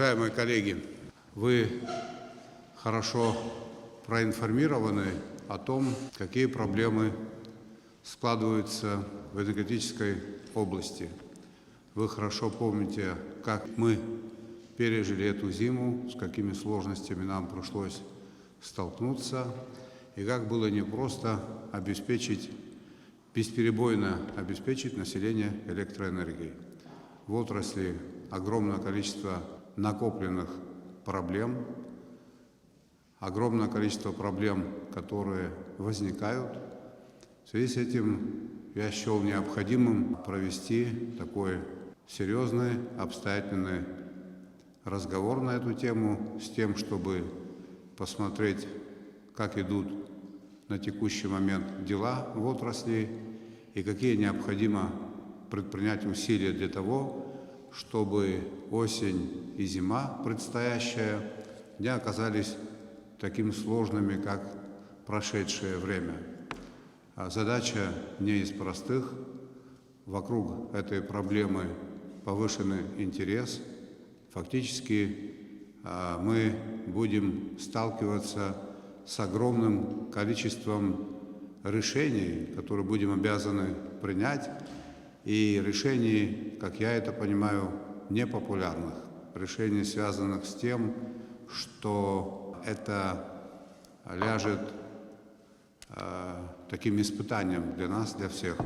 Уважаемые коллеги, вы хорошо проинформированы о том, какие проблемы складываются в энергетической области. Вы хорошо помните, как мы пережили эту зиму, с какими сложностями нам пришлось столкнуться, и как было непросто бесперебойно обеспечить население электроэнергией. В отрасли огромное количество накопленных проблем, огромное количество проблем, которые возникают. В связи с этим я счел необходимым провести такой серьезный, обстоятельный разговор на эту тему, с тем, чтобы посмотреть, как идут на текущий момент дела в отрасли и какие необходимо предпринять усилия для того, чтобы осень и зима предстоящая не оказались такими сложными, как прошедшее время. Задача не из простых. Вокруг этой проблемы повышенный интерес. Фактически мы будем сталкиваться с огромным количеством решений, которые будем обязаны принять, и решений, как я это понимаю, непопулярных. Решений, связанных с тем, что это ляжет таким испытанием для нас, для всех.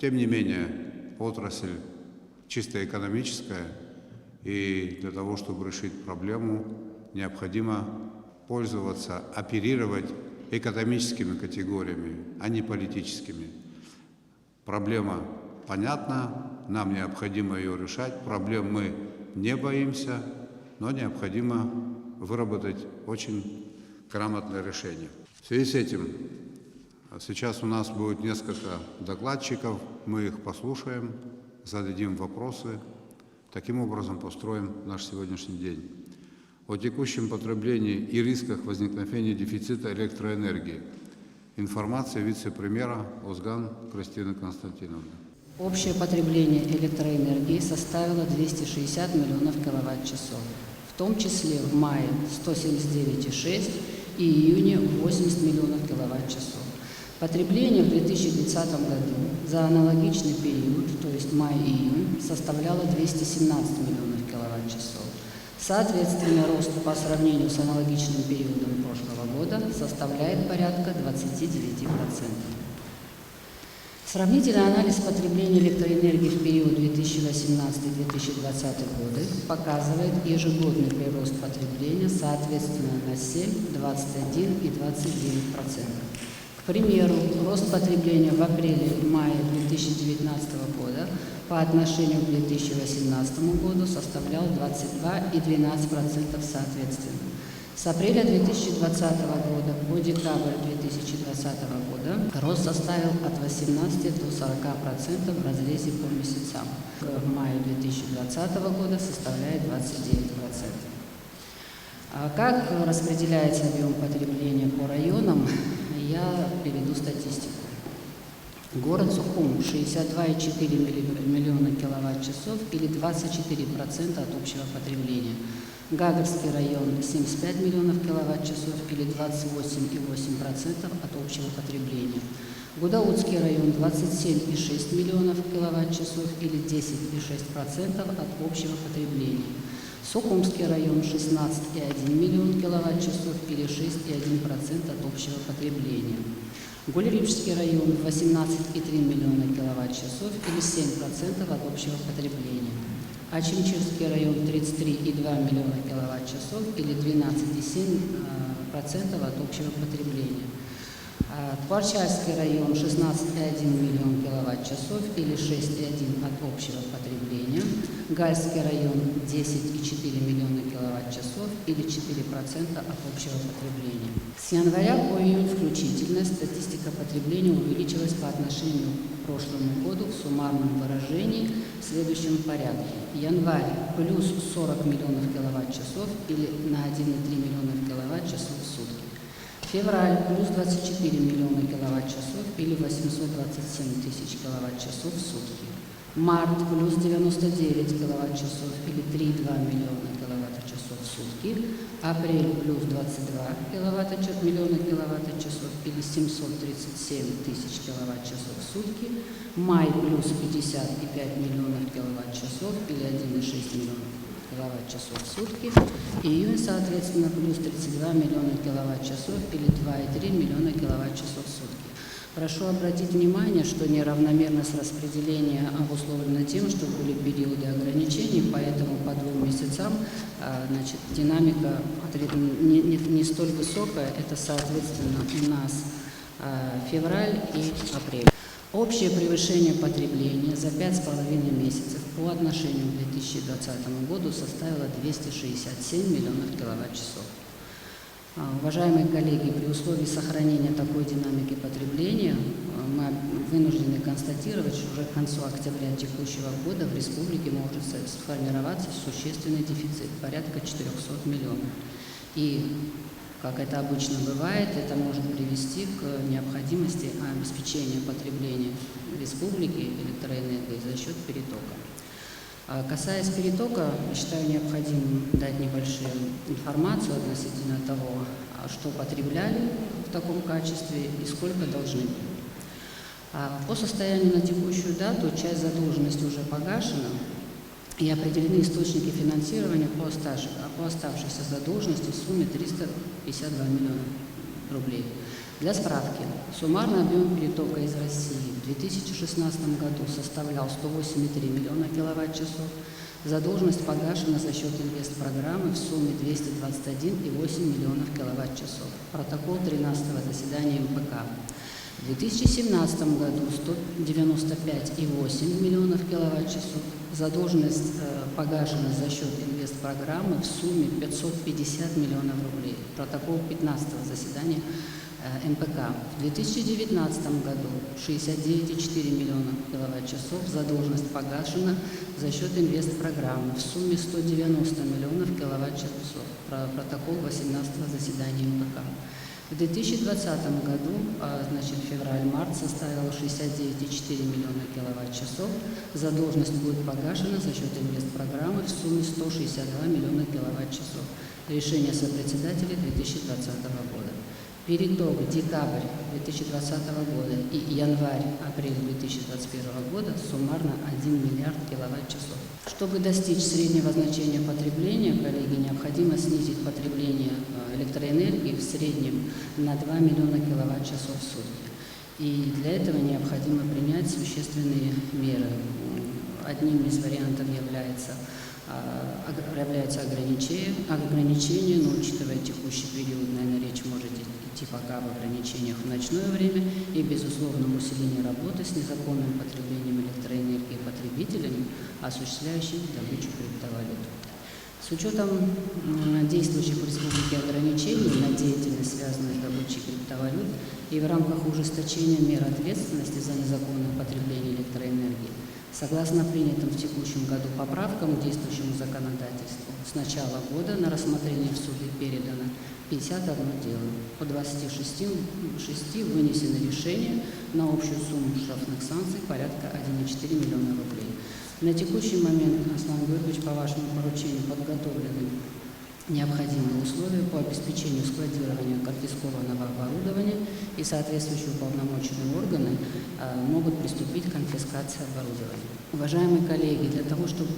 Тем не менее, отрасль чисто экономическая, и для того, чтобы решить проблему, необходимо пользоваться, оперировать экономическими категориями, а не политическими. Проблема понятна, нам необходимо ее решать. Проблем мы не боимся, но необходимо выработать очень грамотное решение. В связи с этим сейчас у нас будет несколько докладчиков, мы их послушаем, зададим вопросы. Таким образом построим наш сегодняшний день. О текущем потреблении и рисках возникновения дефицита электроэнергии. Информация вице-премьера Озган Кристины Константиновны. Общее потребление электроэнергии составило 260 миллионов киловатт-часов, в том числе в мае 179,6 и июне 80 миллионов киловатт-часов. Потребление в 2020 году за аналогичный период, то есть май-июнь, составляло 217 миллионов киловатт-часов. Соответственно, рост по сравнению с аналогичным периодом прошлого года составляет порядка 29%. Сравнительный анализ потребления электроэнергии в период 2018-2020 годы показывает ежегодный прирост потребления соответственно на 7, 21 и 29%. К примеру, рост потребления в апреле и мае 2019 года по отношению к 2018 году составлял 22 и 12% соответственно. С апреля 2020 года по декабрь 2020 года рост составил от 18 до 40% в разрезе по месяцам. В мае 2020 года составляет 29%. Как распределяется объем потребления по районам, я приведу статистику. Город Сухум 62,4 миллиона киловатт-часов или 24% от общего потребления. Гагарский район 75 миллионов киловатт-часов или 28,8% от общего потребления. Гудаутский район 27,6 миллионов киловатт-часов или 10,6% от общего потребления. Сухумский район 16,1 миллион киловатт-часов или 6,1% от общего потребления. Гуль-Рижский район 18,3 миллиона киловатт-часов или 7% от общего потребления. Ачинчирский район 33,2 миллиона киловатт-часов или 12,7% от общего потребления. Творчальский район 16,1 миллион киловатт-часов или 6,1% от общего потребления. Гальский район 10,4 миллиона киловатт-часов или 4% от общего потребления. С января по июнь включительно статистика потребления увеличилась по отношению к прошлому году в суммарном выражении в следующем порядке. Январь плюс 40 миллионов киловатт-часов или на 1,3 миллиона киловатт-часов в сутки. Февраль плюс 24 миллиона киловатт-часов или 827 тысяч киловатт-часов в сутки. Март плюс 99 киловатт-часов или 3,2 миллиона киловатт киловатта-часов в сутки, апрель плюс 22 миллиона киловатт-часов или 737 тысяч киловатт-часов в сутки, май плюс 55 миллионов киловатт-часов или 1,6 миллиона киловатт-часов в сутки, июнь, соответственно, плюс 32 миллиона киловатт-часов или 2,3 миллиона киловатт-часов в сутки. Прошу обратить внимание, что неравномерность распределения обусловлена тем, что были периоды ограничений, поэтому по 2 месяцам динамика не столь высокая. Это, соответственно, у нас февраль и апрель. Общее превышение потребления за 5,5 месяцев по отношению к 2020 году составило 267 миллионов киловатт-часов. Уважаемые коллеги, при условии сохранения такой динамики потребления мы вынуждены констатировать, что уже к концу октября текущего года в республике может сформироваться существенный дефицит, порядка 400 миллионов. И, как это обычно бывает, это может привести к необходимости обеспечения потребления республики электроэнергии за счет перетока. Касаясь перетока, считаю необходимым дать небольшую информацию относительно того, что потребляли в таком качестве и сколько должны были. По состоянию на текущую дату часть задолженности уже погашена и определены источники финансирования по оставшейся задолженности в сумме 352 миллиона рублей. Для справки, суммарный объем перетока из России в 2016 году составлял 108,3 миллиона киловатт-часов. Задолженность погашена за счет инвестпрограммы в сумме 221,8 миллионов киловатт-часов. Протокол 13-го заседания МПК. В 2017 году 195,8 миллионов киловатт-часов. Задолженность погашена за счет инвестпрограммы в сумме 550 миллионов рублей. Протокол 15-го заседания МПК. В 2019 году 69,4 миллиона киловатт-часов, задолженность погашена за счет инвестпрограммы в сумме 190 миллионов киловатт-часов. Протокол 18-го заседания МПК. В 2020 году, февраль-март, составила 69,4 миллиона киловатт-часов. Задолженность будет погашена за счет инвестпрограммы в сумме 162 миллиона киловатт-часов. Решение сопредседателей 2020 года. Переток декабрь 2020 года и январь-апрель 2021 года суммарно 1 миллиард киловатт-часов. Чтобы достичь среднего значения потребления, коллеги, необходимо снизить потребление электроэнергии в среднем на 2 миллиона киловатт-часов в сутки. И для этого необходимо принять существенные меры. Одним из вариантов является ограничение, но учитывая текущий период, наверное, речь может идти пока об ограничениях в ночное время и, безусловном усилении работы с незаконным потреблением электроэнергии потребителями, осуществляющими добычу криптовалют. С учетом действующих в республике ограничений на деятельность, связанную с добычей криптовалют, и в рамках ужесточения мер ответственности за незаконное потребление электроэнергии, согласно принятым в текущем году поправкам к действующему законодательству, с начала года на рассмотрение в суды передано 51 дело. По 26 вынесены решения на общую сумму штрафных санкций порядка 1,4 миллиона рублей. На текущий момент, Аслан Георгиевич, по вашему поручению подготовлены необходимые условия по обеспечению складирования конфискованного оборудования, и соответствующие уполномоченные органы могут приступить к конфискации оборудования. Уважаемые коллеги, для того, чтобы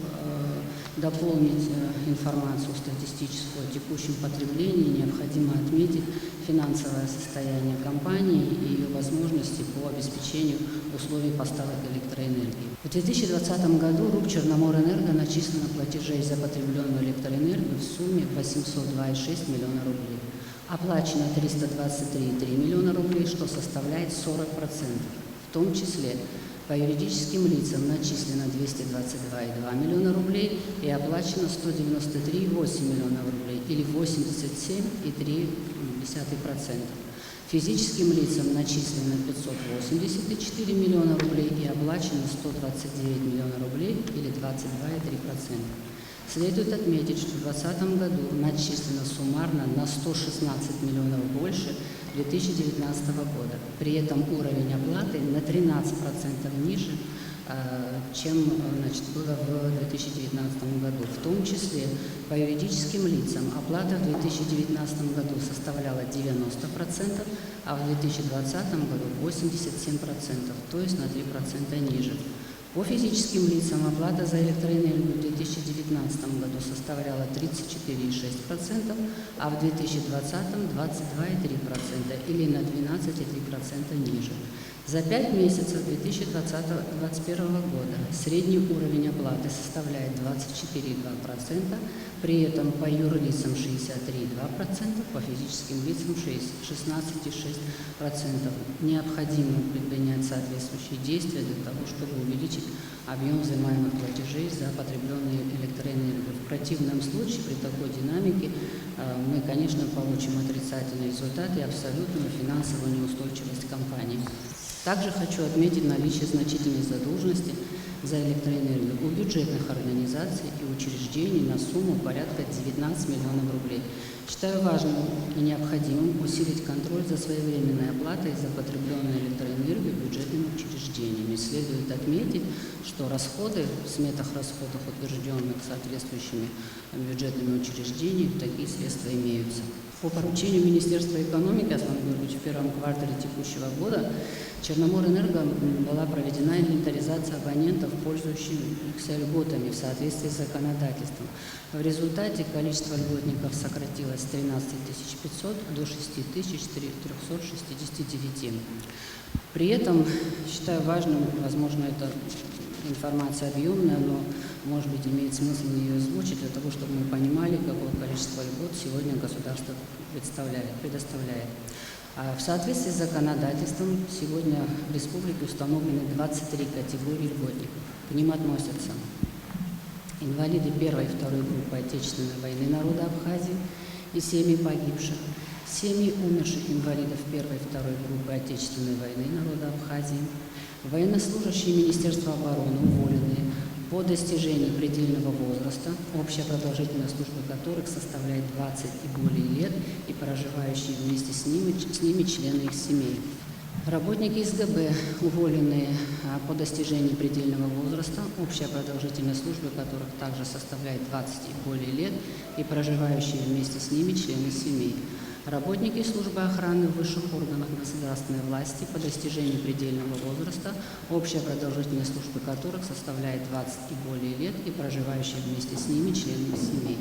дополнить информацию статистическую о текущем потреблении, необходимо отметить финансовое состояние компании и ее возможности по обеспечению условий поставок электроэнергии. В 2020 году РУП «Черноморэнерго» начислено платежей за потребленную электроэнергию в сумме 802,6 миллиона рублей. Оплачено 323,3 миллиона рублей, что составляет 40%. В том числе по юридическим лицам начислено 222,2 миллиона рублей и оплачено 193,8 миллиона рублей или 87,3%. Физическим лицам начислено 584 миллиона рублей и оплачено 129 миллионов рублей или 22,3%. Следует отметить, что в 2020 году начислено суммарно на 116 миллионов больше 2019 года. При этом уровень оплаты на 13% ниже чем было в 2019 году. В том числе по юридическим лицам оплата в 2019 году составляла 90%, а в 2020 году 87%, то есть на 3% ниже. По физическим лицам оплата за электроэнергию в 2019 году составляла 34,6%, а в 2020 22,3% или на 12,3% ниже. За 5 месяцев 2021 года средний уровень оплаты составляет 24,2%, при этом по юрлицам 63,2%, по физическим лицам 16,6%. Необходимо предпринять соответствующие действия для того, чтобы увеличить объем взимаемых платежей за потребленную электроэнергию. В противном случае при такой динамике мы, конечно, получим отрицательный результат и абсолютную финансовую неустойчивость компании. Также хочу отметить наличие значительной задолженности за электроэнергию у бюджетных организаций и учреждений на сумму порядка 19 миллионов рублей. Считаю важным и необходимым усилить контроль за своевременной оплатой за потребленную электроэнергию бюджетными учреждениями. Следует отметить, что расходы в сметах расходов, утвержденных соответствующими бюджетными учреждениями, такие средства имеются. По поручению Министерства экономики, Аслан Георгиевич, в первом квартале текущего года Черноморэнерго была проведена инвентаризация абонентов, пользующихся льготами в соответствии с законодательством. В результате количество льготников сократилось с 13 500 до 6 369. При этом считаю важным, возможно, это информация объемная, но, может быть, имеет смысл ее озвучить для того, чтобы мы понимали, какое количество льгот сегодня государство предоставляет. В соответствии с законодательством сегодня в республике установлены 23 категории льготников. К ним относятся инвалиды первой и второй группы Отечественной войны народа Абхазии и семьи погибших, семьи умерших инвалидов первой и второй группы Отечественной войны народа Абхазии, военнослужащие Министерства обороны, уволенные по достижении предельного возраста, общая продолжительность службы которых составляет 20 и более лет, и проживающие вместе с ними члены их семей. Работники СГБ, уволенные по достижении предельного возраста, общая продолжительность службы которых также составляет 20 и более лет, и проживающие вместе с ними члены семей. Работники службы охраны в высших органах государственной власти по достижении предельного возраста, общая продолжительность службы которых составляет 20 и более лет, и проживающие вместе с ними члены их семей.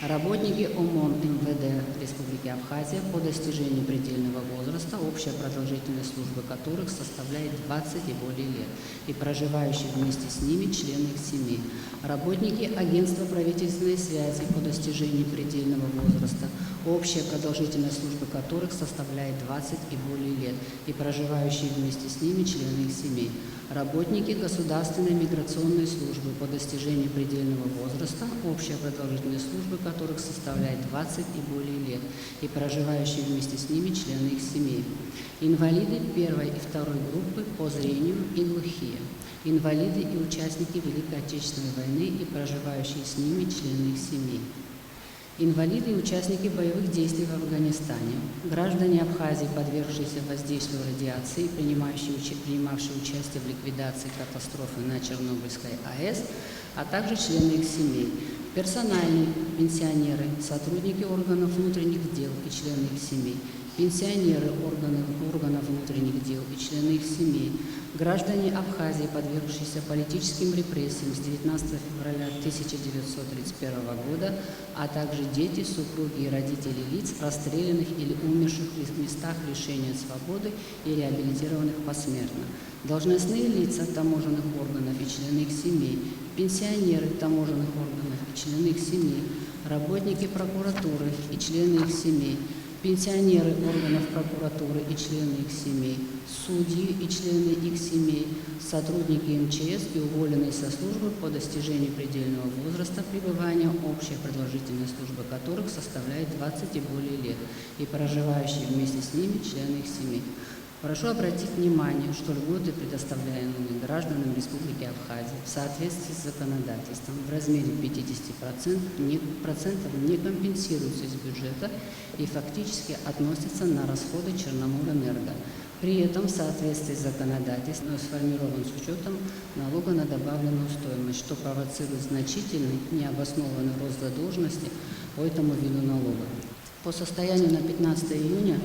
Работники ОМОН МВД Республики Абхазия по достижении предельного возраста, общая продолжительность службы которых составляет 20 и более лет, и проживающие вместе с ними члены их семей. Работники Агентства правительственной связи по достижении предельного возраста, общая продолжительность службы которых составляет 20 и более лет, и проживающие вместе с ними члены их семей. Работники Государственной миграционной службы по достижении предельного возраста, общая продолжительность службы которых составляет 20 и более лет, и проживающие вместе с ними члены их семей. Инвалиды первой и второй группы по зрению и глухие. Инвалиды и участники Великой Отечественной войны и проживающие с ними члены их семей. Инвалиды и участники боевых действий в Афганистане, граждане Абхазии, подвергшиеся воздействию радиации, принимавшие участие в ликвидации катастрофы на Чернобыльской АЭС, а также члены их семей, персональные пенсионеры, сотрудники органов внутренних дел и члены их семей, пенсионеры органов внутренних дел и члены их семей, граждане Абхазии, подвергшиеся политическим репрессиям с 19 февраля 1931 года, а также дети, супруги и родители лиц, расстрелянных или умерших в местах лишения свободы и реабилитированных посмертно, должностные лица таможенных органов и члены их семей, пенсионеры таможенных органов и члены их семей, работники прокуратуры и члены их семей, пенсионеры органов прокуратуры и члены их семей, судьи и члены их семей, сотрудники МЧС и уволенные со службы по достижению предельного возраста пребывания, общая продолжительность службы которых составляет 20 и более лет, и проживающие вместе с ними члены их семей. Прошу обратить внимание, что льготы, предоставляемые гражданам Республики Абхазия в соответствии с законодательством в размере 50% не компенсируются из бюджета и фактически относятся на расходы Черноморэнерго. При этом в соответствии с законодательством сформирован с учетом налога на добавленную стоимость, что провоцирует значительный необоснованный рост задолженности по этому виду налога. По состоянию на 15 июня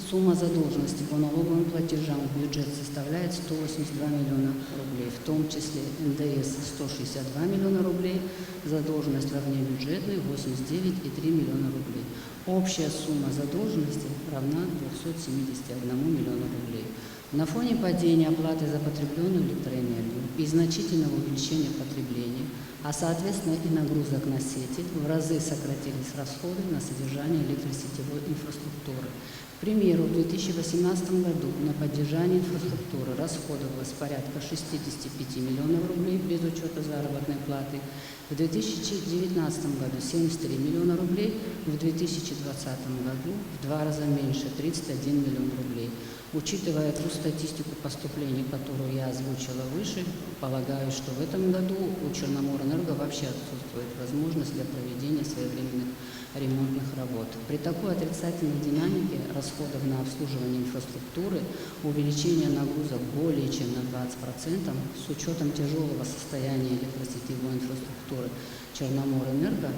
сумма задолженности по налоговым платежам в бюджет составляет 182 миллиона рублей, в том числе НДС 162 миллиона рублей, задолженность равнебюджетной 89,3 миллиона рублей. Общая сумма задолженности равна 271 миллиону рублей. На фоне падения оплаты за потребленную электроэнергию и значительного увеличения потребления, а соответственно и нагрузок на сети, в разы сократились расходы на содержание электросетевой инфраструктуры. К примеру, в 2018 году на поддержание инфраструктуры расходовалось порядка 65 миллионов рублей без учета заработной платы, в 2019 году 73 миллиона рублей, в 2020 году в 2 раза меньше, 31 миллион рублей. Учитывая ту статистику поступлений, которую я озвучила выше, полагаю, что в этом году у Черноморэнерго вообще отсутствует возможность для проведения своевременных ремонтных работ. При такой отрицательной динамике расходов на обслуживание инфраструктуры, увеличение нагрузок более чем на 20%, с учетом тяжелого состояния электросетевой инфраструктуры Черноморэнерго,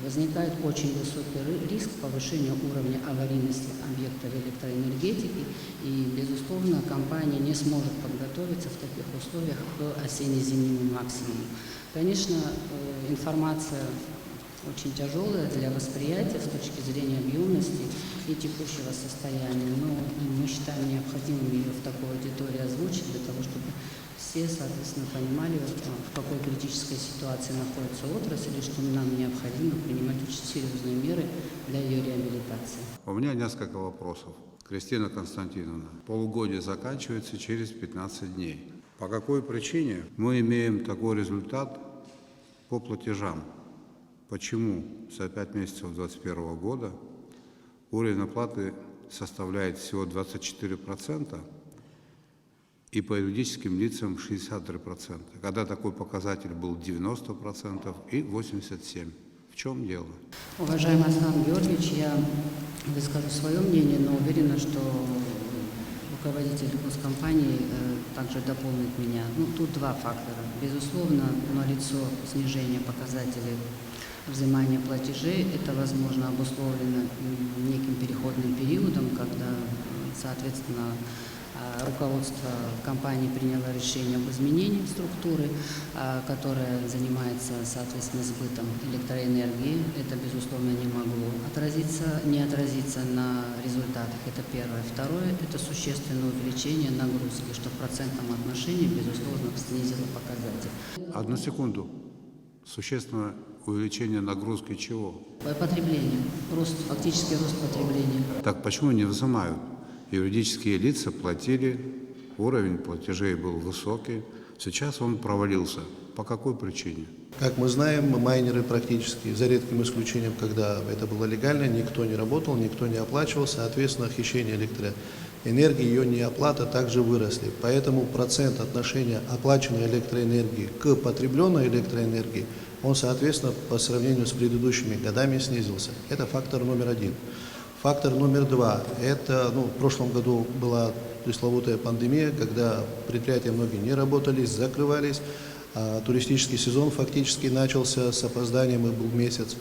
возникает очень высокий риск повышения уровня аварийности объектов электроэнергетики, и, безусловно, компания не сможет подготовиться в таких условиях к осенне-зимнему максимуму. Конечно, информация очень тяжелая для восприятия с точки зрения объемности и текущего состояния, но мы считаем необходимым ее в такой аудитории озвучить, для того, чтобы все, соответственно, понимали, в какой критической ситуации находится отрасль и что нам необходимо принимать очень серьезные меры для ее реабилитации. У меня несколько вопросов. Кристина Константиновна, полугодие заканчивается через 15 дней. По какой причине мы имеем такой результат по платежам? Почему за 5 месяцев 2021 года уровень оплаты составляет всего 24%, и по юридическим лицам 63%, когда такой показатель был 90% и 87%? В чем дело? Уважаемый Аслан Георгиевич, я выскажу свое мнение, но уверена, что руководитель госкомпании также дополнит меня. Тут два фактора. Безусловно, налицо снижение показателей взимания платежей. Это, возможно, обусловлено неким переходным периодом, когда, соответственно, руководство компании приняло решение об изменении структуры, которая занимается, соответственно, сбытом электроэнергии. Это, безусловно, не могло не отразиться на результатах. Это первое. Второе – это существенное увеличение нагрузки, что в процентном отношении, безусловно, снизило показатель. Одну секунду. Существенное увеличение нагрузки чего? Потребление. Фактически рост потребления. Так почему не взимают? Юридические лица платили, уровень платежей был высокий, сейчас он провалился. По какой причине? Как мы знаем, майнеры практически, за редким исключением, когда это было легально, никто не работал, никто не оплачивал, соответственно, хищение электроэнергии, ее неоплата также выросли. Поэтому процент отношения оплаченной электроэнергии к потребленной электроэнергии, он, соответственно, по сравнению с предыдущими годами снизился. Это фактор номер один. Фактор номер два – это, в прошлом году была пресловутая пандемия, когда предприятия многие не работали, закрывались, а туристический сезон фактически начался с опозданием и был месяц.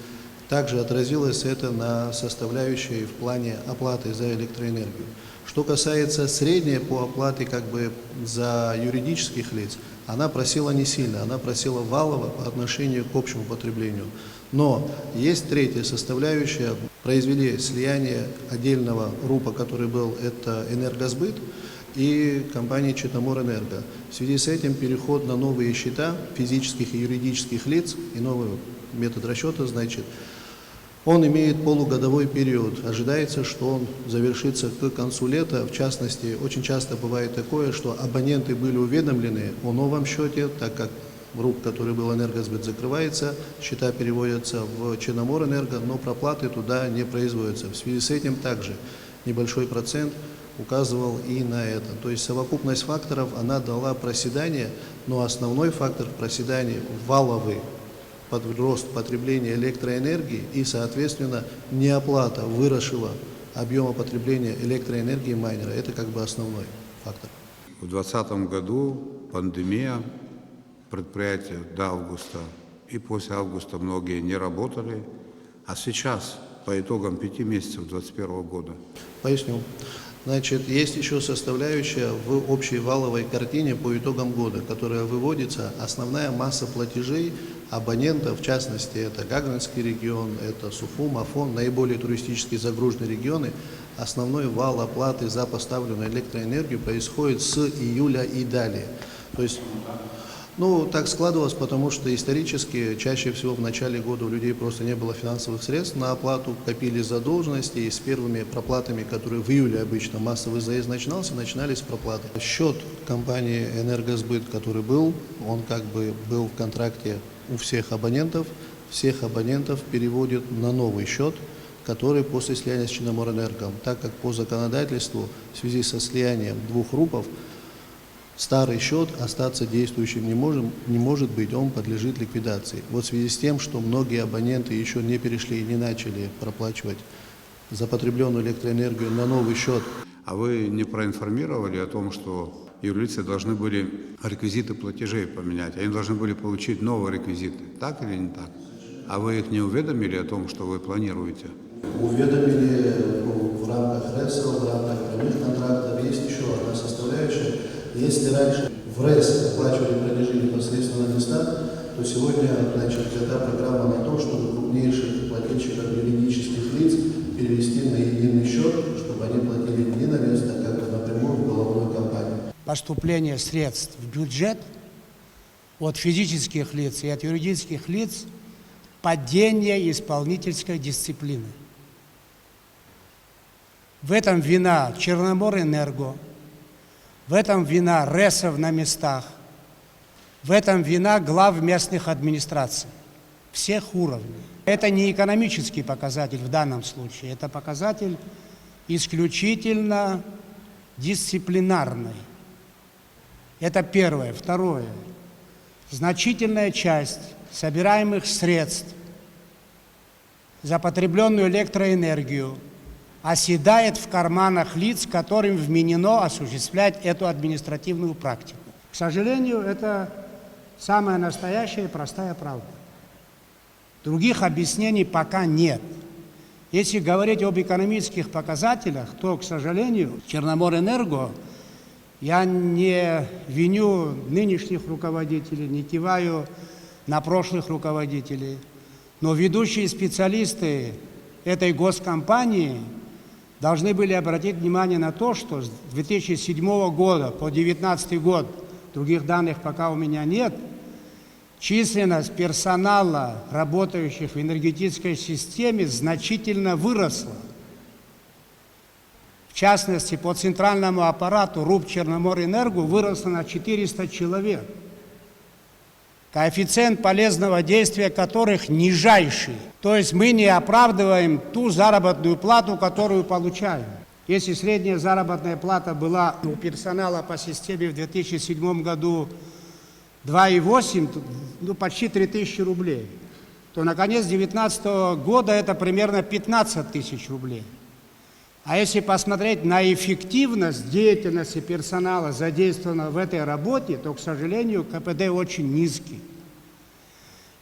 Также отразилось это на составляющей в плане оплаты за электроэнергию. Что касается средней по оплате за юридических лиц, она просила не сильно, она просила валово по отношению к общему потреблению. Но есть третья составляющая. Произвели слияние отдельного РУПа, который был, это «Энергосбыт», и компании «Черноморэнерго». В связи с этим переход на новые счета физических и юридических лиц и новый метод расчета, он имеет полугодовой период. Ожидается, что он завершится к концу лета. В частности, очень часто бывает такое, что абоненты были уведомлены о новом счете, так как РУП, который был «Энергосбыт», закрывается, счета переводятся в «Черноморэнерго», но проплаты туда не производятся. В связи с этим также небольшой процент указывал и на это. То есть совокупность факторов, она дала проседание, но основной фактор проседания – валовый рост потребления электроэнергии и, соответственно, неоплата выросшего объема потребления электроэнергии майнера. Это как бы основной фактор. В 2020 году пандемия, предприятия до августа и после августа многие не работали, а сейчас, по итогам 5 месяцев 2021 года. Поясню. Значит, есть еще составляющая в общей валовой картине по итогам года, которая выводится, основная масса платежей абонентов, в частности, это Гагринский регион, это Суфум, Афон, наиболее туристически загруженные регионы. Основной вал оплаты за поставленную электроэнергию происходит с июля и далее. То есть, так складывалось, потому что исторически чаще всего в начале года у людей просто не было финансовых средств на оплату, копили задолженности, и с первыми проплатами, которые в июле обычно массовый заезд начинались проплаты. Счет компании «Энергосбыт», который был, он как бы был в контракте у всех абонентов переводит на новый счет, который после слияния с Черноморэнерго, так как по законодательству в связи со слиянием двух РУПов старый счет остаться действующим не может быть, он подлежит ликвидации. Вот в связи с тем, что многие абоненты еще не перешли и не начали проплачивать за потребленную электроэнергию на новый счет. А вы не проинформировали о том, что юрлицы должны были реквизиты платежей поменять, они должны были получить новые реквизиты, так или не так? А вы их не уведомили о том, что вы планируете? Уведомили в рамках РЭСов, в рамках прямых контрактов. Есть еще одна составляющая. Если раньше в РЭС оплачивали платежи непосредственно на местах, то сегодня взята программа на то, чтобы крупнейших плательщиков юридических лиц перевести на единый счет, чтобы они платили не на место, а как бы напрямую в головную компанию. Поступление средств в бюджет от физических лиц и от юридических лиц – падение исполнительской дисциплины. В этом вина Черноморэнерго, в этом вина РЭСов на местах, в этом вина глав местных администраций всех уровней. Это не экономический показатель в данном случае, это показатель исключительно дисциплинарный. Это первое. Второе. Значительная часть собираемых средств за потребленную электроэнергию оседает в карманах лиц, которым вменено осуществлять эту административную практику. К сожалению, это самая настоящая и простая правда. Других объяснений пока нет. Если говорить об экономических показателях, то, к сожалению, Черноморэнерго, я не виню нынешних руководителей, не киваю на прошлых руководителей, но ведущие специалисты этой госкомпании должны были обратить внимание на то, что с 2007 года по 2019 год, других данных пока у меня нет, численность персонала, работающих в энергетической системе, значительно выросла. В частности, по центральному аппарату РУП Черноморэнерго выросло на 400 человек, коэффициент полезного действия которых нижайший. То есть мы не оправдываем ту заработную плату, которую получаем. Если средняя заработная плата была у персонала по системе в 2007 году 2,8, почти 3000 рублей, то на конец 2019 года это примерно 15 тысяч рублей. А если посмотреть на эффективность деятельности персонала, задействованного в этой работе, то, к сожалению, КПД очень низкий.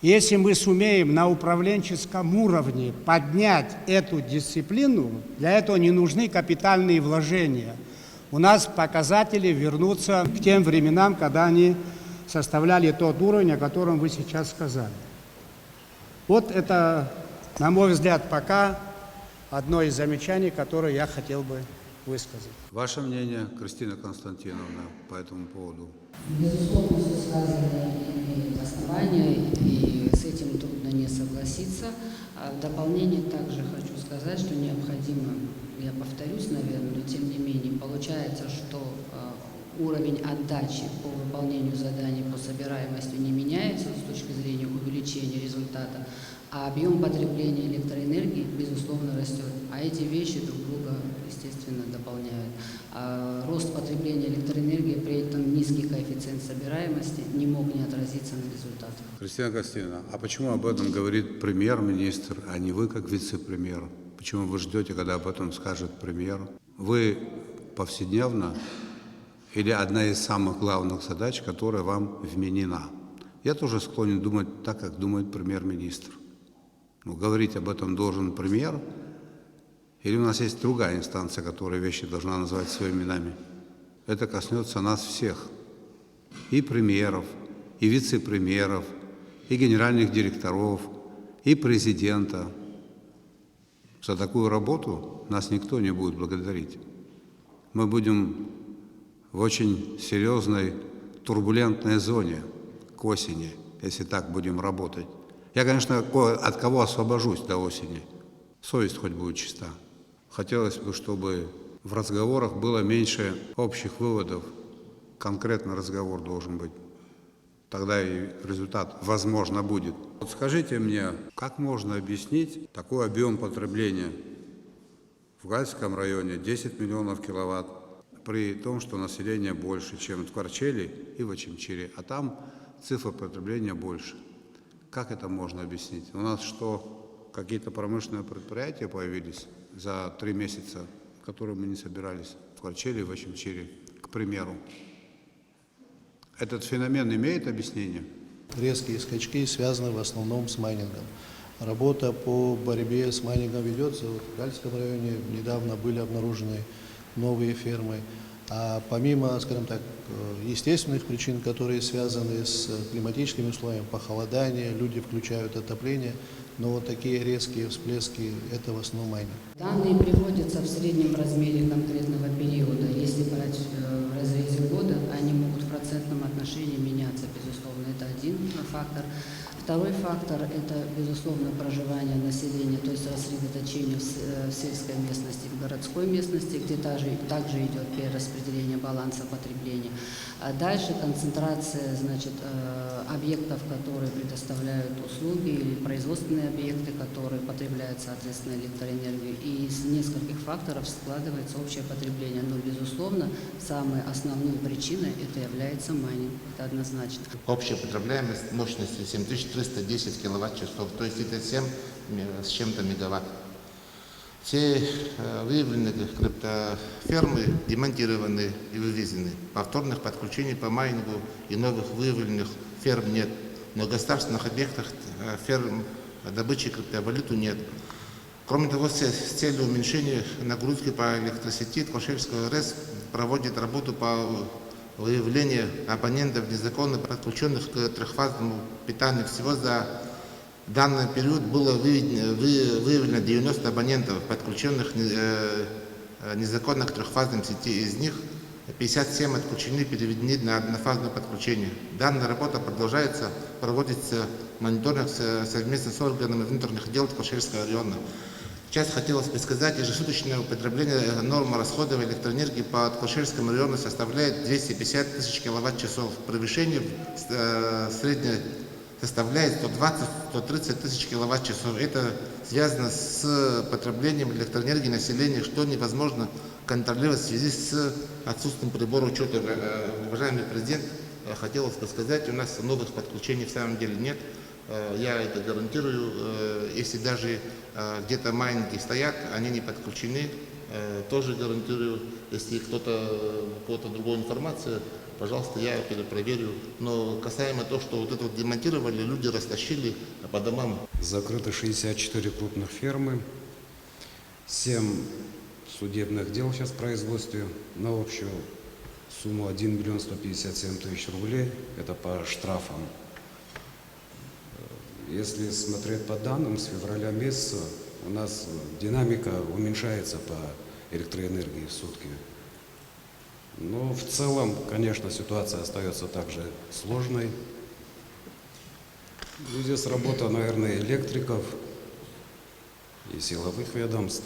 Если мы сумеем на управленческом уровне поднять эту дисциплину, для этого не нужны капитальные вложения. У нас показатели вернутся к тем временам, когда они составляли тот уровень, о котором вы сейчас сказали. Вот это, на мой взгляд, пока одно из замечаний, которое я хотел бы высказать. Ваше мнение, Кристина Константиновна, по этому поводу? Безусловно, все сказанное имеет основания, и с этим трудно не согласиться. А в дополнение также хочу сказать, что необходимо, я повторюсь, наверное, но тем не менее, получается, что уровень отдачи по выполнению заданий по собираемости не меняется с точки зрения увеличения результата, а объем потребления электроэнергии, безусловно, растет. А эти вещи друг друга, естественно, дополняют. А рост потребления электроэнергии, при этом низкий коэффициент собираемости, не мог не отразиться на результатах. Кристина Константиновна, а почему об этом говорит премьер-министр, а не вы как вице-премьер? Почему вы ждете, когда об этом скажет премьер? Вы повседневно или одна из самых главных задач, которая вам вменена. Я тоже склонен думать так, как думает премьер-министр. Но говорить об этом должен премьер, или у нас есть другая инстанция, которая вещи должна называть своими именами. Это коснется нас всех, и премьеров, и вице-премьеров, и генеральных директоров, и президента. За такую работу нас никто не будет благодарить. Мы будем в очень серьезной турбулентной зоне к осени, если так будем работать. Я, конечно, от кого освобожусь до осени. Совесть хоть будет чиста. Хотелось бы, чтобы в разговорах было меньше общих выводов. Конкретный разговор должен быть. Тогда и результат, возможно, будет. Вот скажите мне, как можно объяснить такой объем потребления в Гальском районе 10 миллионов киловатт, при том, что население больше, чем в Ткварчели и в Очимчире, а там цифра потребления больше. Как это можно объяснить? У нас что, какие-то промышленные предприятия появились за 3 месяца, в которые мы не собирались в Ткварчели и в Очимчире, к примеру? Этот феномен имеет объяснение? Резкие скачки связаны в основном с майнингом. Работа по борьбе с майнингом ведется. Вот в Гальском районе недавно были обнаружены новые фермы. А помимо, скажем так, естественных причин, которые связаны с климатическими условиями, похолодание, люди включают отопление, но вот такие резкие всплески – это в основном майнинг. Данные приводятся в среднем размере конкретного периода. Если брать в разрезе года, они могут в процентном отношении меняться, безусловно. Это один фактор. Второй фактор – это, безусловно, проживание населения, то есть рассредоточение в сельской местности, в городской местности, где также идет перераспределение баланса потребления. А дальше концентрация, значит, объектов, которые предоставляют услуги, или производственные объекты, которые потребляют, соответственно, электроэнергию. И из нескольких факторов складывается общее потребление. Но, безусловно, самой основной причиной это является майнинг. Это однозначно. Общая потребляемость мощности 7310 киловатт-часов, то есть это 7 с чем-то мегаватт. Все выявленные криптофермы демонтированы и вывезены. Повторных подключений по майнингу и новых выявленных ферм нет. На государственных объектах ферм добычи криптовалюты нет. Кроме того, с целью уменьшения нагрузки по электросети Ткварчельская РЭС проводит работу по выявлению абонентов незаконно подключенных к трехфазному питанию. Всего за данный период было выявлено 90 абонентов, подключенных незаконно к трехфазным сети. Из них 57 отключены, переведены на однофазное подключение. Данная работа продолжается, проводится мониторинг совместно с органами внутренних дел Ткварчельского района. Сейчас хотелось бы сказать, ежесуточное употребление нормы расходов электроэнергии по Ткварчельскому району составляет 250 тысяч киловатт-часов. Превышение среднее составляет 120-130 тысяч киловатт-часов. Это связано с потреблением электроэнергии населения, что невозможно контролировать в связи с отсутствием прибора учета. Уважаемый президент, хотелось бы сказать, у нас новых подключений в самом деле нет. Я это гарантирую. Если даже где-то майнинги стоят, они не подключены, тоже гарантирую. Если кто-то, у кого-то другая информация, пожалуйста, я перепроверю. Но касаемо того, что вот это вот демонтировали, люди растащили по домам. Закрыто 64 крупных фермы, 7 судебных дел сейчас в производстве на общую сумму 1 миллион 157 тысяч рублей. Это по штрафам. Если смотреть по данным, с февраля месяца у нас динамика уменьшается по электроэнергии в сутки. Но в целом, конечно, ситуация остается также сложной. Здесь работа, наверное, электриков и силовых ведомств.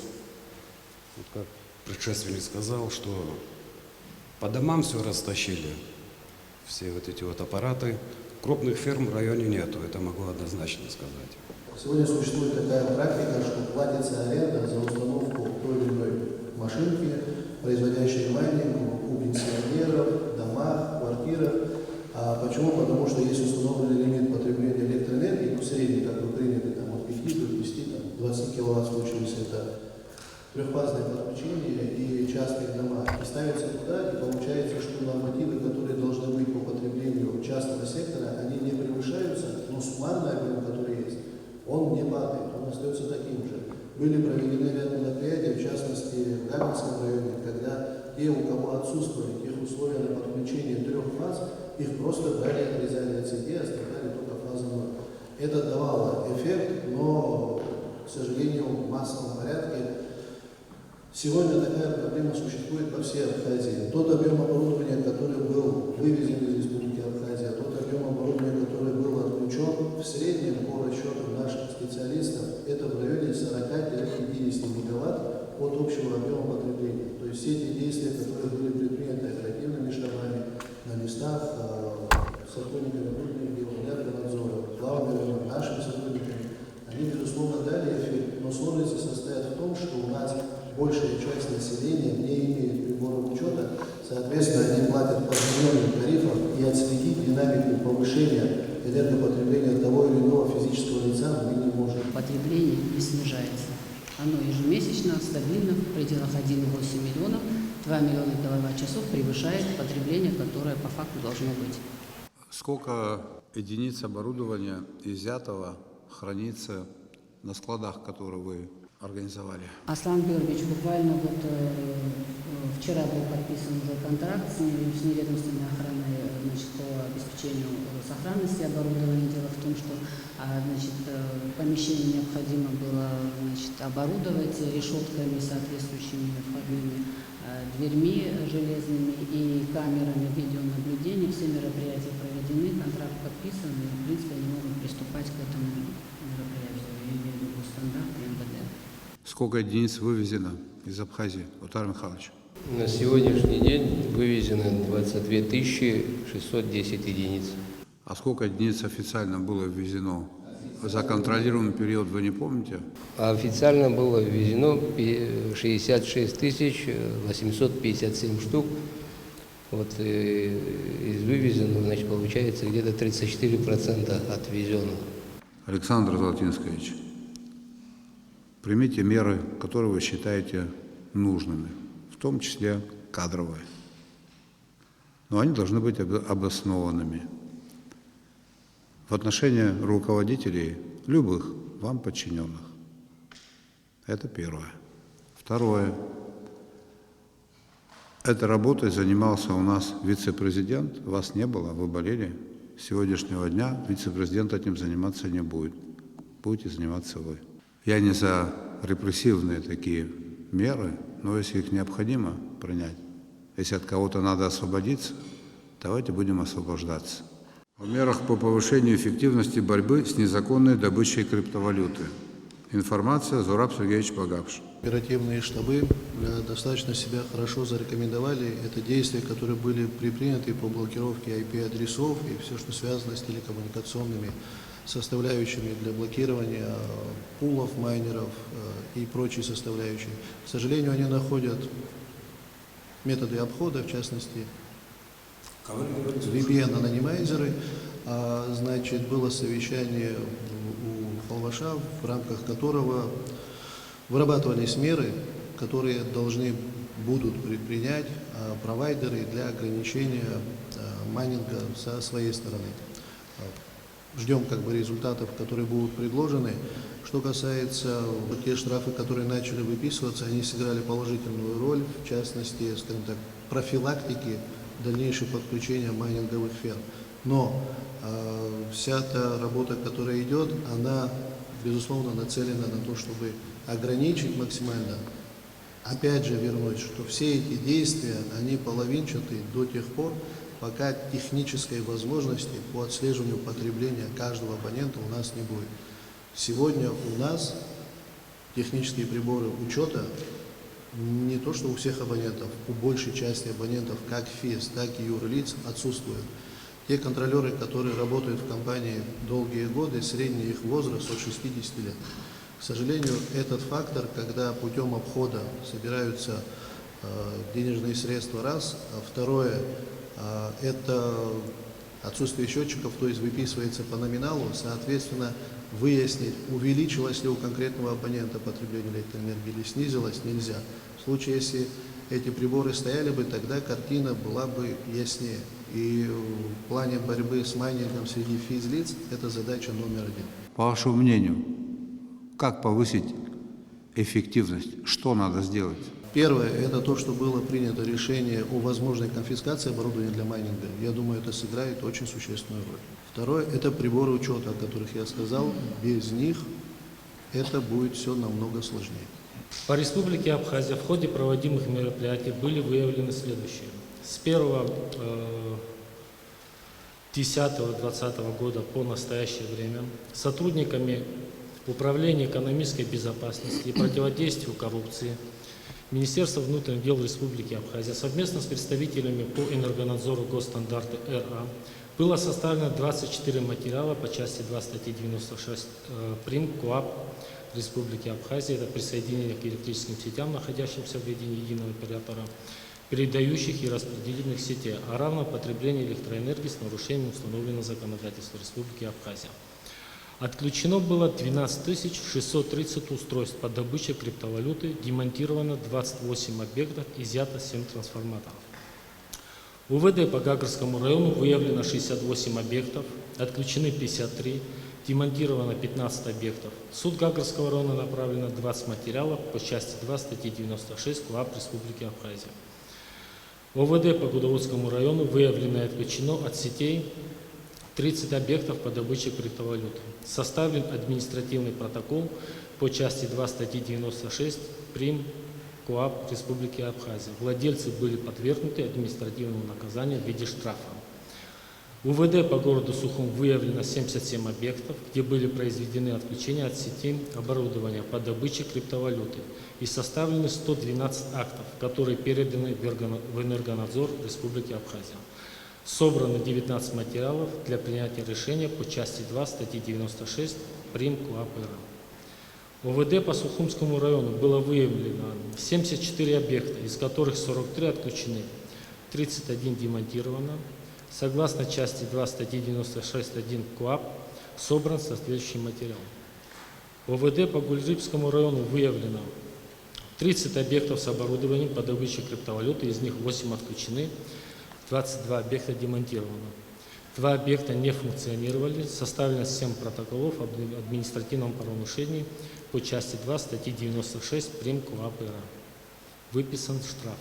Вот как предшественник сказал, что по домам все растащили, все вот эти вот аппараты. Крупных ферм в районе нету, это могу однозначно сказать. Сегодня существует такая практика, что платится аренда за установку той или иной машинки, производящей майнинг у пенсионеров, домах, квартирах. А почему? Потому что есть установленный лимит потребления электроэнергии, средний, как вы приняли, от 5 до 10, 20 киловатт случилось это трехфазное подключение и частные дома. И ставится туда, и получается, что нормативы, которые должны быть по потреблению частного сектора, они не превышаются, но суммарный объем, который есть, он не падает, он остается таким же. Были проведены ряд мероприятий, в частности в Габинском районе, когда те, у кого отсутствовали тех условия на подключение 3 фаз, их просто брали, отрезали от цепи, оставляли только фазу 0. Это давало эффект, но, к сожалению, в массовом порядке сегодня такая проблема существует по всей Абхазии. Тот объем оборудования, который был вывезен из Республики Абхазия, тот объем оборудования, который был отключен, в среднем по расчетам наших специалистов, это в районе 40-50 мегаватт от общего объема потребления. То есть все эти действия, которые были предприняты оперативными штабами на местах, сотрудниками Энергонадзора, главными нашими сотрудниками, они, безусловно, дали эффект, но сложности состоят в том, что у нас большая часть населения не имеет приборов учета, соответственно, они платят по определенным тарифам, и отследить динамику повышения энергопотребления того или иного физического лица мы не можем. Потребление не снижается. Оно ежемесячно, стабильно, в пределах 1,8 миллионов, 2 миллиона киловатт-часов превышает потребление, которое по факту должно быть. Сколько единиц оборудования изъятого хранится на складах, которые вы организовали? Аслан Георгиевич, буквально вчера был подписан уже контракт с неведомственной охраной, по обеспечению сохранности оборудования. Дело в том, что помещение необходимо было оборудовать решетками, соответствующими входными дверьми железными и камерами видеонаблюдения. Все мероприятия проведены, контракт подписан, и, в принципе, они могут приступать к этому мероприятию. Я имею в виду стандарт и МВД. Сколько единиц вывезено из Абхазии, Утар Михайлович? На сегодняшний день вывезено 22 610 единиц. А сколько единиц официально было ввезено за контролируемый период, вы не помните? А официально было ввезено 66 857 штук. Из вывезенных, получается где-то 34% от ввезенных. Александр Золотинскович, примите меры, которые вы считаете нужными, в том числе кадровые. Но они должны быть обоснованными в отношении руководителей, любых вам подчиненных. Это первое. Второе. Этой работой занимался у нас вице-президент, вас не было, вы болели. С сегодняшнего дня вице-президент этим заниматься не будет. Будете заниматься вы. Я не за репрессивные такие меры, но если их необходимо принять, если от кого-то надо освободиться, давайте будем освобождаться. О мерах по повышению эффективности борьбы с незаконной добычей криптовалюты. Информация Зураб Сергеевич Багапш. Оперативные штабы достаточно себя хорошо зарекомендовали. Это действия, которые были предприняты по блокировке IP-адресов и все, что связано с телекоммуникационными составляющими для блокирования пулов, майнеров и прочие составляющие. К сожалению, они находят методы обхода, в частности, VPN-анонимайзеры. Было совещание у Халваша, в рамках которого вырабатывались меры, которые должны будут предпринять провайдеры для ограничения майнинга со своей стороны. Ждем результатов, которые будут предложены. Что касается те штрафы, которые начали выписываться, они сыграли положительную роль, в частности, профилактики дальнейшего подключения майнинговых ферм. Но вся та работа, которая идет, она, безусловно, нацелена на то, чтобы ограничить максимально. Опять же вернусь, что все эти действия, они половинчаты до тех пор, пока технической возможности по отслеживанию потребления каждого абонента у нас не будет. Сегодня у нас технические приборы учета не то, что у всех абонентов, у большей части абонентов, как ФИС, так и юрлиц, отсутствуют. Те контролеры, которые работают в компании долгие годы, средний их возраст от 60 лет. К сожалению, этот фактор, когда путем обхода собираются денежные средства, раз, а второе, это отсутствие счетчиков, то есть выписывается по номиналу, соответственно, выяснить, увеличилось ли у конкретного абонента потребление электроэнергии или снизилось, нельзя. В случае, если эти приборы стояли бы, тогда картина была бы яснее. И в плане борьбы с майнингом среди физлиц это задача номер один. По вашему мнению, как повысить эффективность? Что надо сделать? Первое – это то, что было принято решение о возможной конфискации оборудования для майнинга. Я думаю, это сыграет очень существенную роль. Второе – это приборы учета, о которых я сказал. Без них это будет все намного сложнее. По Республике Абхазия в ходе проводимых мероприятий были выявлены следующие. С 1.10.2020 года по настоящее время сотрудниками Управления экономической безопасности и противодействию коррупции Министерства внутренних дел Республики Абхазия совместно с представителями по энергонадзору госстандарты РА было составлено 24 материала по части 2 статьи 96 прим. КоАП Республики Абхазия, это присоединение к электрическим сетям, находящимся в ведении единого оператора, передающих и распределительных сетей, а равно потреблению электроэнергии с нарушением установленного законодательства Республики Абхазия. Отключено было 12 630 устройств по добыче криптовалюты, демонтировано 28 объектов, изъято 7 трансформаторов. УВД по Гагарскому району выявлено 68 объектов, отключены 53, демонтировано 15 объектов. В суд Гагарского района направлено 20 материалов по части 2 статьи 96 КоАП Республики Абхазия. ОВД по Гудоводскому району выявлено и отключено от сетей 30 объектов по добыче криптовалюты. Составлен административный протокол по части 2 статьи 96 прим. КоАП Республики Абхазия. Владельцы были подвергнуты административному наказанию в виде штрафа. УВД по городу Сухум выявлено 77 объектов, где были произведены отключения от сети оборудования по добыче криптовалюты и составлены 112 актов, которые переданы в Энергонадзор Республики Абхазия. Собрано 19 материалов для принятия решения по части 2 статьи 96 прим. КоАП РА. ОВД по Сухумскому району было выявлено 74 объекта, из которых 43 отключены, 31 демонтировано. Согласно части 2 статьи 96.1 КоАП собран соответствующий материал. ОВД по Гульзыбскому району выявлено 30 объектов с оборудованием по добыче криптовалюты, из них 8 отключены, 22 объекта демонтировано. 2 объекта не функционировали, составлено 7 протоколов об административном правонарушении по части 2 статьи 96 прим. КоАП РА. Выписан штраф.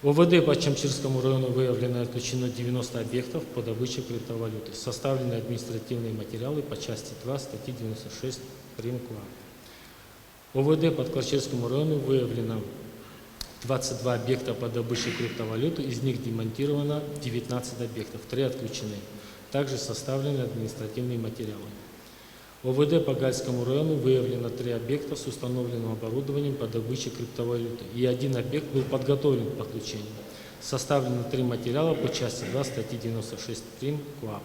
ОВД по Чамчирскому району выявлено и отключено 90 объектов по добыче криптовалюты. Составлены административные материалы по части 2 статьи 96 прим. КоАП. ОВД по Ткачевскому району выявлено 22 объекта по добыче криптовалюты, из них демонтировано 19 объектов, 3 отключены. Также составлены административные материалы. ОВД по Гальскому району выявлено 3 объекта с установленным оборудованием по добыче криптовалюты, и 1 объект был подготовлен к подключению. Составлено 3 материала по части 2 статьи 96 прим. КоАП.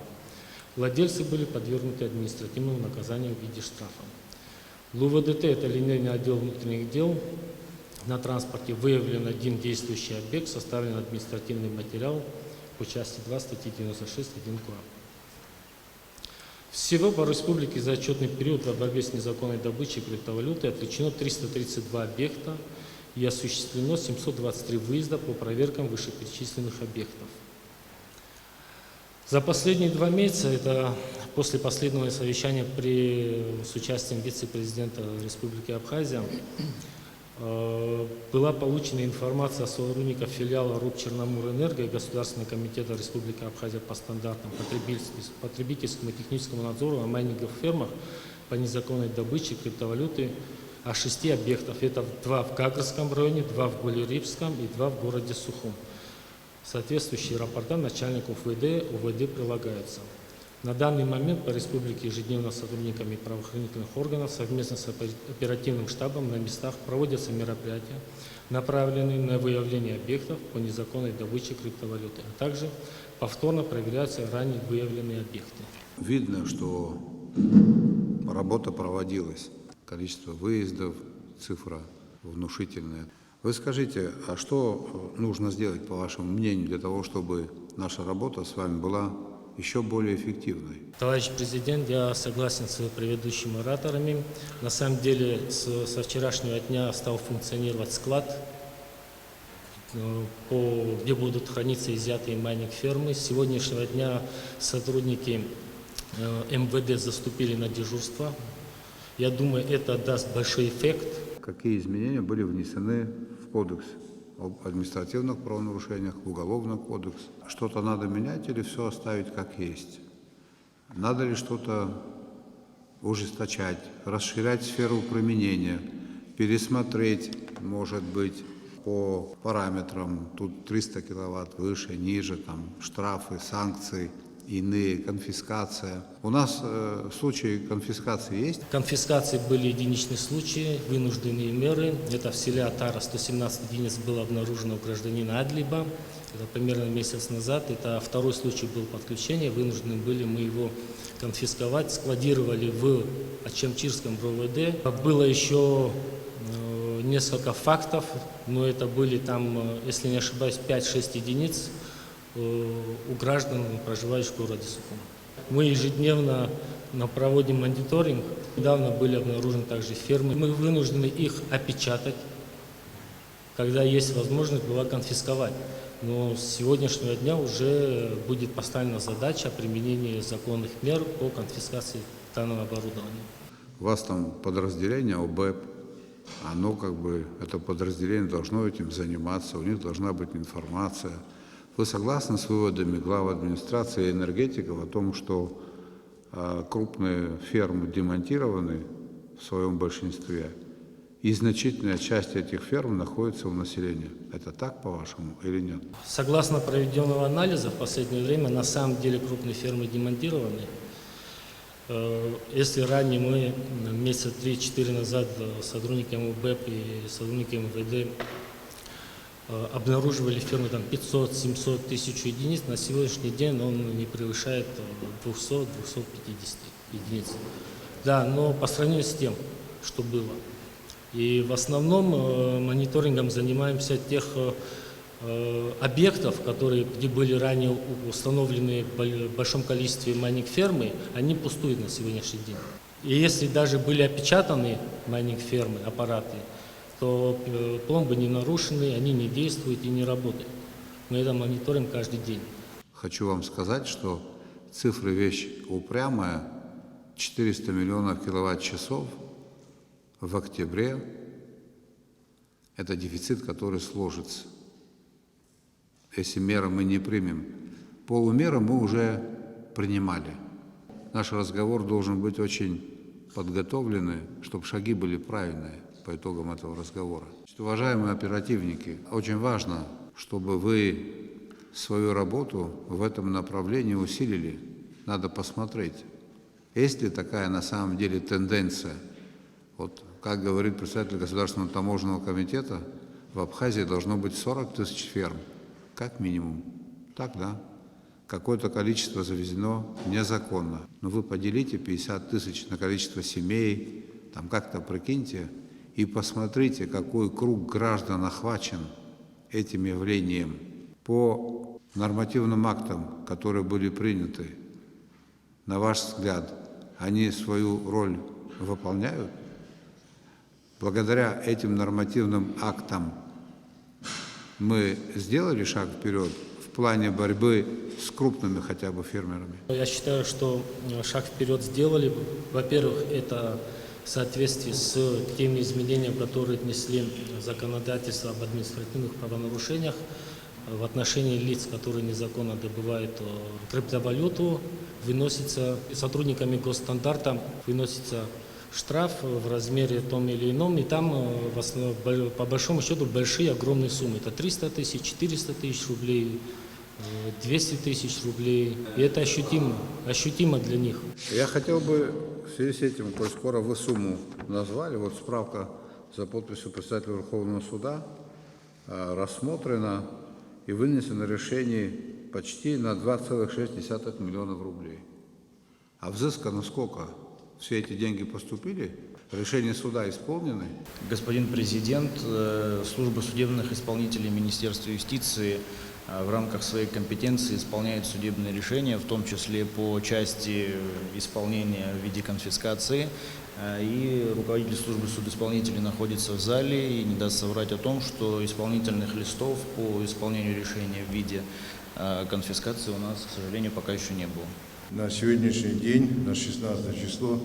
Владельцы были подвергнуты административному наказанию в виде штрафа. В ЛУВДТ, это линейный отдел внутренних дел, на транспорте выявлен 1 действующий объект, составлен административный материал по части 2 статьи 96.1 КоАП. Всего по республике за отчетный период по борьбе с незаконной добычей криптовалюты отключено 332 объекта и осуществлено 723 выезда по проверкам вышеперечисленных объектов. За последние 2 месяца, это после последнего совещания с участием вице-президента Республики Абхазия, была получена информация от сотрудников филиала РУП «Черноморэнерго» и Государственного комитета Республики Абхазия по стандартам потребительскому и техническому надзору о майнинговых фермах по незаконной добыче криптовалюты о 6 объектах. Это 2 в Гагарском районе, 2 в Гулерипском и 2 в городе Сухум. Соответствующие рапорта начальников УВД прилагаются. На данный момент по республике ежедневно сотрудниками правоохранительных органов совместно с оперативным штабом на местах проводятся мероприятия, направленные на выявление объектов по незаконной добыче криптовалюты, а также повторно проверяются ранее выявленные объекты. Видно, что работа проводилась. Количество выездов, цифра внушительная. Вы скажите, а что нужно сделать, по вашему мнению, для того, чтобы наша работа с вами была еще более эффективной. Товарищ президент, я согласен с предыдущими ораторами. На самом деле, со вчерашнего дня стал функционировать склад, где будут храниться изъятые майнинг-фермы. С сегодняшнего дня сотрудники МВД заступили на дежурство. Я думаю, это даст большой эффект. Какие изменения были внесены в кодекс об административных правонарушениях, в уголовный кодекс? Что-то надо менять или все оставить как есть? Надо ли что-то ужесточать, расширять сферу применения, пересмотреть, может быть, по параметрам, тут 300 киловатт выше, ниже, там штрафы, санкции, иные, конфискация. У нас случаи конфискации есть? Конфискации были единичные случаи, вынужденные меры. Это в селе Атара 117 единиц было обнаружено у гражданина Адлиба. Это примерно месяц назад. Это второй случай был подключения. Вынуждены были мы его конфисковать. Складировали в Ачамчирском РОВД. Было еще несколько фактов, но это были там, если не ошибаюсь, 5-6 единиц у граждан, проживающих в городе Сухум. Мы ежедневно проводим мониторинг. Недавно были обнаружены также фермы. Мы вынуждены их опечатать, когда есть возможность была конфисковать. Но с сегодняшнего дня уже будет поставлена задача о применении законных мер по конфискации данного оборудования. У вас там подразделение ОБЭП, оно это подразделение должно этим заниматься, у них должна быть информация. Вы согласны с выводами глав администрации и энергетиков о том, что крупные фермы демонтированы в своем большинстве, и значительная часть этих ферм находится у населения? Это так, по-вашему, или нет? Согласно проведенного анализа, в последнее время на самом деле крупные фермы демонтированы. Если ранее мы месяца 3-4 назад сотрудниками УБЭП и сотрудниками МВД обнаруживали фермы там 500, 700, 1000 единиц, на сегодняшний день он не превышает 200-250 единиц. Да, но по сравнению с тем, что было. И в основном мониторингом занимаемся тех объектов, где были ранее установлены в большом количестве майнинг-фермы, они пустуют на сегодняшний день. И если даже были опечатаны майнинг-фермы, аппараты, то пломбы не нарушены, они не действуют и не работают. Мы это мониторим каждый день. Хочу вам сказать, что цифры вещь упрямая. 400 миллионов киловатт-часов в октябре – это дефицит, который сложится, если меры мы не примем. Полумеры мы уже принимали. Наш разговор должен быть очень подготовленный, чтобы шаги были правильные по итогам этого разговора. Уважаемые оперативники, очень важно, чтобы вы свою работу в этом направлении усилили. Надо посмотреть, есть ли такая на самом деле тенденция. Вот, как говорит председатель Государственного таможенного комитета, в Абхазии должно быть 40 тысяч ферм, как минимум. Так, да. Какое-то количество завезено незаконно. Но вы поделите 50 тысяч на количество семей, там как-то прикиньте, и посмотрите, какой круг граждан охвачен этим явлением. По нормативным актам, которые были приняты, на ваш взгляд, они свою роль выполняют? Благодаря этим нормативным актам мы сделали шаг вперед в плане борьбы с крупными хотя бы фермерами? Я считаю, что шаг вперед сделали. Во-первых, это в соответствии с теми изменениями, которые внесли законодательство об административных правонарушениях в отношении лиц, которые незаконно добывают криптовалюту, выносится сотрудниками госстандарта, выносится штраф в размере том или ином, и там по большому счету большие, огромные суммы. Это 300 тысяч, 400 тысяч рублей, 200 тысяч рублей. И это ощутимо для них. Я хотел бы в связи с этим, коль скоро вы сумму назвали, вот справка за подписью председателя Верховного суда рассмотрена и вынесено решение почти на 2,6 миллионов рублей. А взыскано сколько? Все эти деньги поступили? Решения суда исполнены? Господин президент, служба судебных исполнителей Министерства юстиции в рамках своей компетенции исполняет судебные решения, в том числе по части исполнения в виде конфискации. И руководитель службы судоисполнителей находится в зале и не даст соврать о том, что исполнительных листов по исполнению решения в виде конфискации у нас, к сожалению, пока еще не было. На сегодняшний день, на 16 число,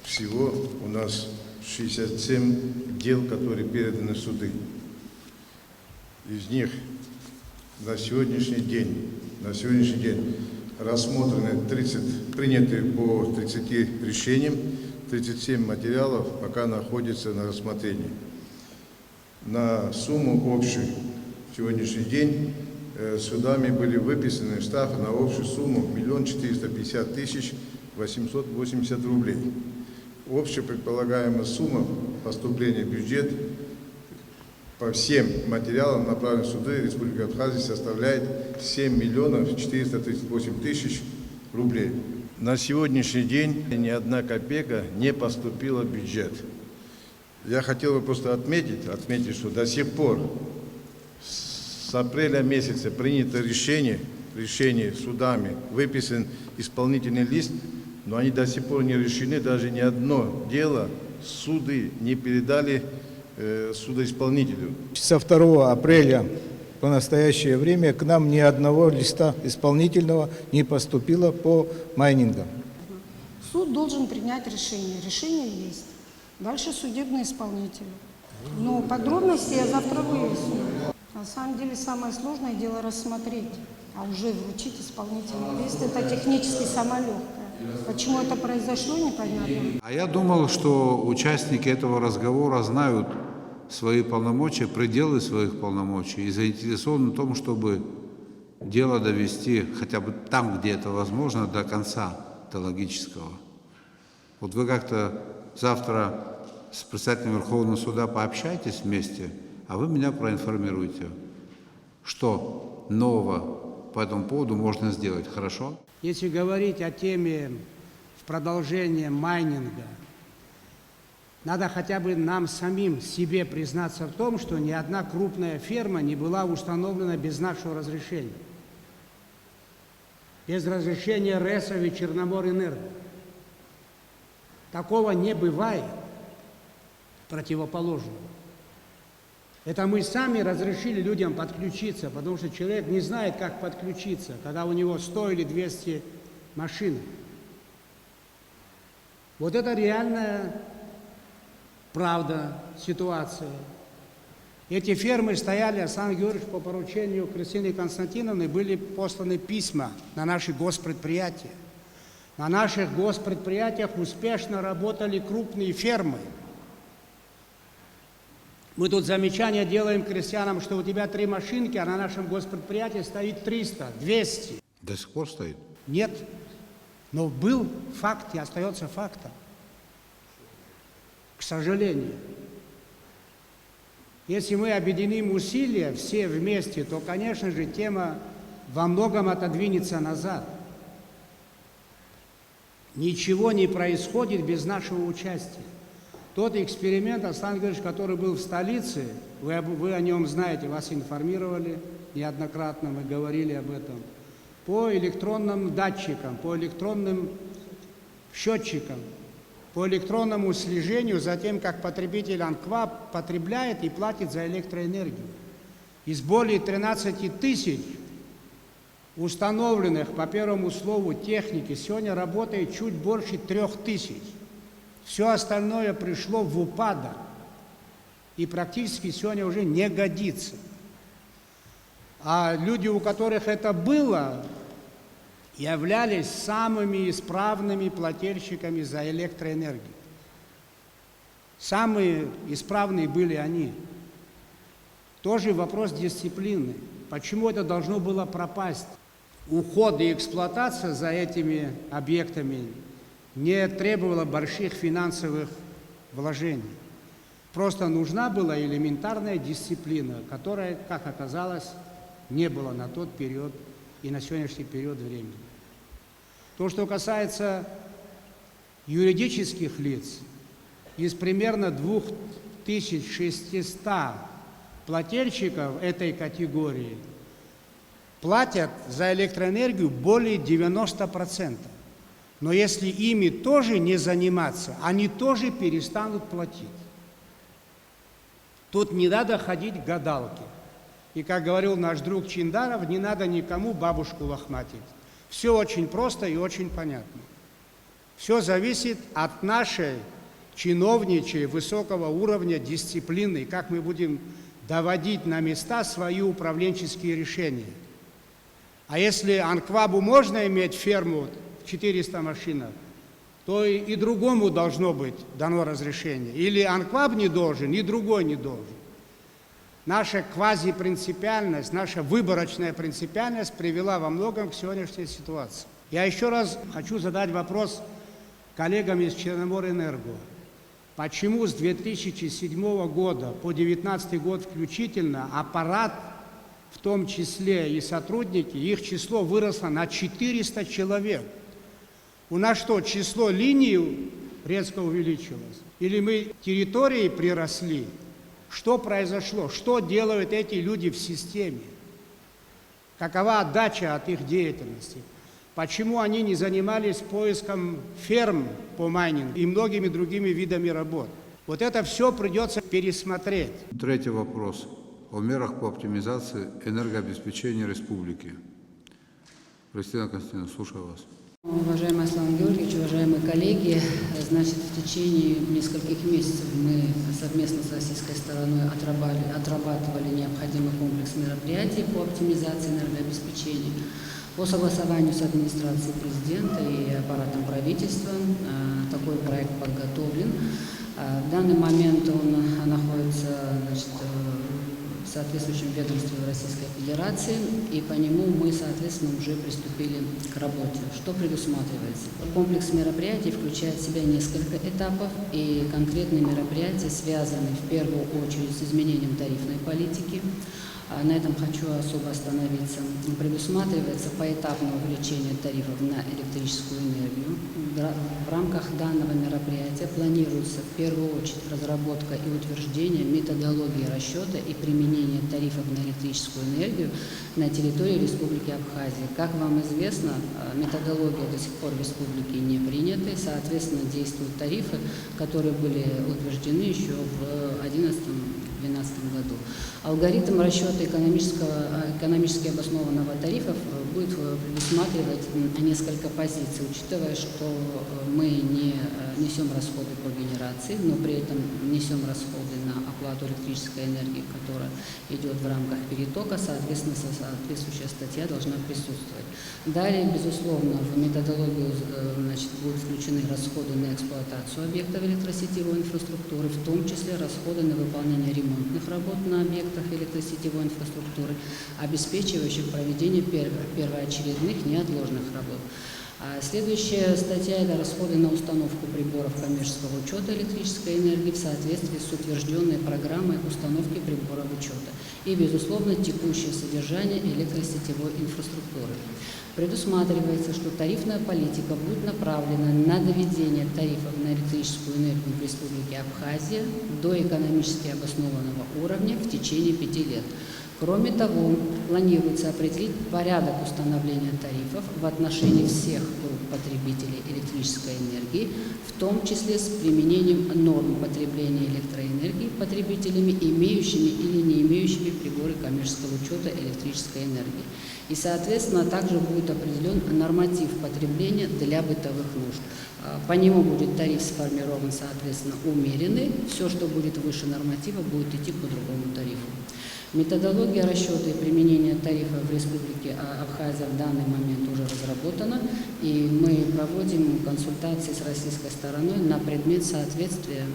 всего у нас 67 дел, которые переданы в суды. Из них на сегодняшний день рассмотрены 30, приняты по 30 решениям, 37 материалов пока находятся на рассмотрении. На сумму общую сегодняшний день судами были выписаны штрафы на общую сумму 1 450 880 рублей. Общая предполагаемая сумма поступления в бюджет по всем материалам, направленным в суды Республики Абхазия, составляет 7 438 тысяч рублей. На сегодняшний день ни одна копейка не поступила в бюджет. Я хотел бы просто отметить, что до сих пор с апреля месяца принято решение судами, выписан исполнительный лист, но они до сих пор не решены, даже ни одно дело суды не передали судоисполнителю. Со 2 апреля по настоящее время к нам ни одного листа исполнительного не поступило по майнингам. Суд должен принять решение. Решение есть. Дальше судебные исполнители. Но подробности я завтра выясню. На самом деле самое сложное дело рассмотреть, а уже вручить исполнительный лист. Это технически самое легкое. Почему это произошло, непонятно. А я думал, что участники этого разговора знают свои полномочия, пределы своих полномочий и заинтересованы в том, чтобы дело довести хотя бы там, где это возможно, до конца, до логического. Вот вы как-то завтра с председателем Верховного суда пообщайтесь вместе, а вы меня проинформируйте, что нового по этому поводу можно сделать, хорошо? Если говорить о теме в продолжение майнинга, надо хотя бы нам самим себе признаться в том, что ни одна крупная ферма не была установлена без нашего разрешения. Без разрешения РЭСов и Черноморэнерго. Такого не бывает противоположного. Это мы сами разрешили людям подключиться, потому что человек не знает, как подключиться, когда у него 100 или 200 машин. Вот это реальная правда, ситуация. Эти фермы стояли, Александр Георгиевич, по поручению Кристины Константиновны, были посланы письма на наши госпредприятия. На наших госпредприятиях успешно работали крупные фермы. Мы тут замечания делаем крестьянам, что у тебя 3 машинки, а на нашем госпредприятии стоит 300, 200. До сих пор стоит? Нет. Но был факт и остается фактом. К сожалению. Если мы объединим усилия все вместе, то, конечно же, тема во многом отодвинется назад. Ничего не происходит без нашего участия. Тот эксперимент, Александр Георгиевич, который был в столице, вы о нем знаете, вас информировали неоднократно, мы говорили об этом, по электронным датчикам, по электронным счетчикам, по электронному слежению за тем, как потребитель АНКВА потребляет и платит за электроэнергию. Из более 13 тысяч установленных по первому слову техники сегодня работает чуть больше 3000. Все остальное пришло в упадок и практически сегодня уже не годится. А люди, у которых это было, являлись самыми исправными плательщиками за электроэнергию. Самые исправные были они. Тоже вопрос дисциплины. Почему это должно было пропасть? Уход и эксплуатация за этими объектами не требовала больших финансовых вложений. Просто нужна была элементарная дисциплина, которая, как оказалось, не было на тот период и на сегодняшний период времени. То, что касается юридических лиц из примерно 2600 плательщиков этой категории платят за электроэнергию более 90%. Но если ими тоже не заниматься, они тоже перестанут платить. Тут не надо ходить к гадалке. И, как говорил наш друг Чиндаров, не надо никому бабушку лохматить. Все очень просто и очень понятно. Все зависит от нашей чиновничьей высокого уровня дисциплины, как мы будем доводить на места свои управленческие решения. А если Анквабу можно иметь ферму 400 машинок, то и другому должно быть дано разрешение. Или Анкваб не должен, и другой не должен. Наша квазипринципиальность, наша выборочная принципиальность привела во многом к сегодняшней ситуации. Я еще раз хочу задать вопрос коллегам из Черноморэнерго. Почему с 2007 года по 2019 год включительно аппарат, в том числе и сотрудники, их число выросло на 400 человек? У нас что, число линий резко увеличилось? Или мы территории приросли? Что произошло? Что делают эти люди в системе? Какова отдача от их деятельности? Почему они не занимались поиском ферм по майнингу и многими другими видами работ? Вот это все придется пересмотреть. Третий вопрос о мерах по оптимизации энергообеспечения республики. Кристина Константиновна, слушаю вас. Уважаемый Аслан Георгиевич, уважаемые коллеги, значит, в течение нескольких месяцев мы совместно с российской стороной отрабатывали необходимый комплекс мероприятий по оптимизации энергообеспечения. По согласованию с администрацией президента и аппаратом правительства такой проект подготовлен. В данный момент он находится, значит, в соответствующем ведомстве Российской Федерации, и по нему мы, соответственно, уже приступили к работе. Что предусматривается? Комплекс мероприятий включает в себя несколько этапов, и конкретные мероприятия связаны в первую очередь с изменением тарифной политики. На этом хочу особо остановиться. Предусматривается поэтапное увеличение тарифов на электрическую энергию. В рамках данного мероприятия планируется в первую очередь разработка и утверждение методологии расчета и применения тарифов на электрическую энергию на территории Республики Абхазия. Как вам известно, методология до сих пор в республике не принята, соответственно, действуют тарифы, которые были утверждены еще в 2011-2012 году. Алгоритм расчета экономически обоснованного тарифов будет предусматривать несколько позиций, учитывая, что мы не несем расходы по генерации, но при этом несем расходы на оплату электрической энергии, которая идет в рамках перетока, соответственно, соответствующая статья должна присутствовать. Далее, безусловно, в методологию, значит, будут включены расходы на эксплуатацию объектов электросетевой инфраструктуры, в том числе расходы на выполнение ремонтных работ на объектах электросетевой инфраструктуры, обеспечивающих проведение первоочередных неотложных работ. Следующая статья – это расходы на установку приборов коммерческого учета электрической энергии в соответствии с утвержденной программой установки приборов учета и, безусловно, текущее содержание электросетевой инфраструктуры. Предусматривается, что тарифная политика будет направлена на доведение тарифов на электрическую энергию в Республике Абхазия до экономически обоснованного уровня в течение 5 лет. Кроме того, планируется определить порядок установления тарифов в отношении всех групп потребителей электрической энергии, в том числе с применением норм потребления электроэнергии потребителями, имеющими или не имеющими приборы коммерческого учета электрической энергии. И, соответственно, также будет определен норматив потребления для бытовых нужд. По нему будет тариф сформирован, соответственно, умеренный. Все, что будет выше норматива, будет идти по другому тарифу. Методология расчета и применения тарифа в Республике Абхазия в данный момент уже разработана, и мы проводим консультации с российской стороной на предмет соответствия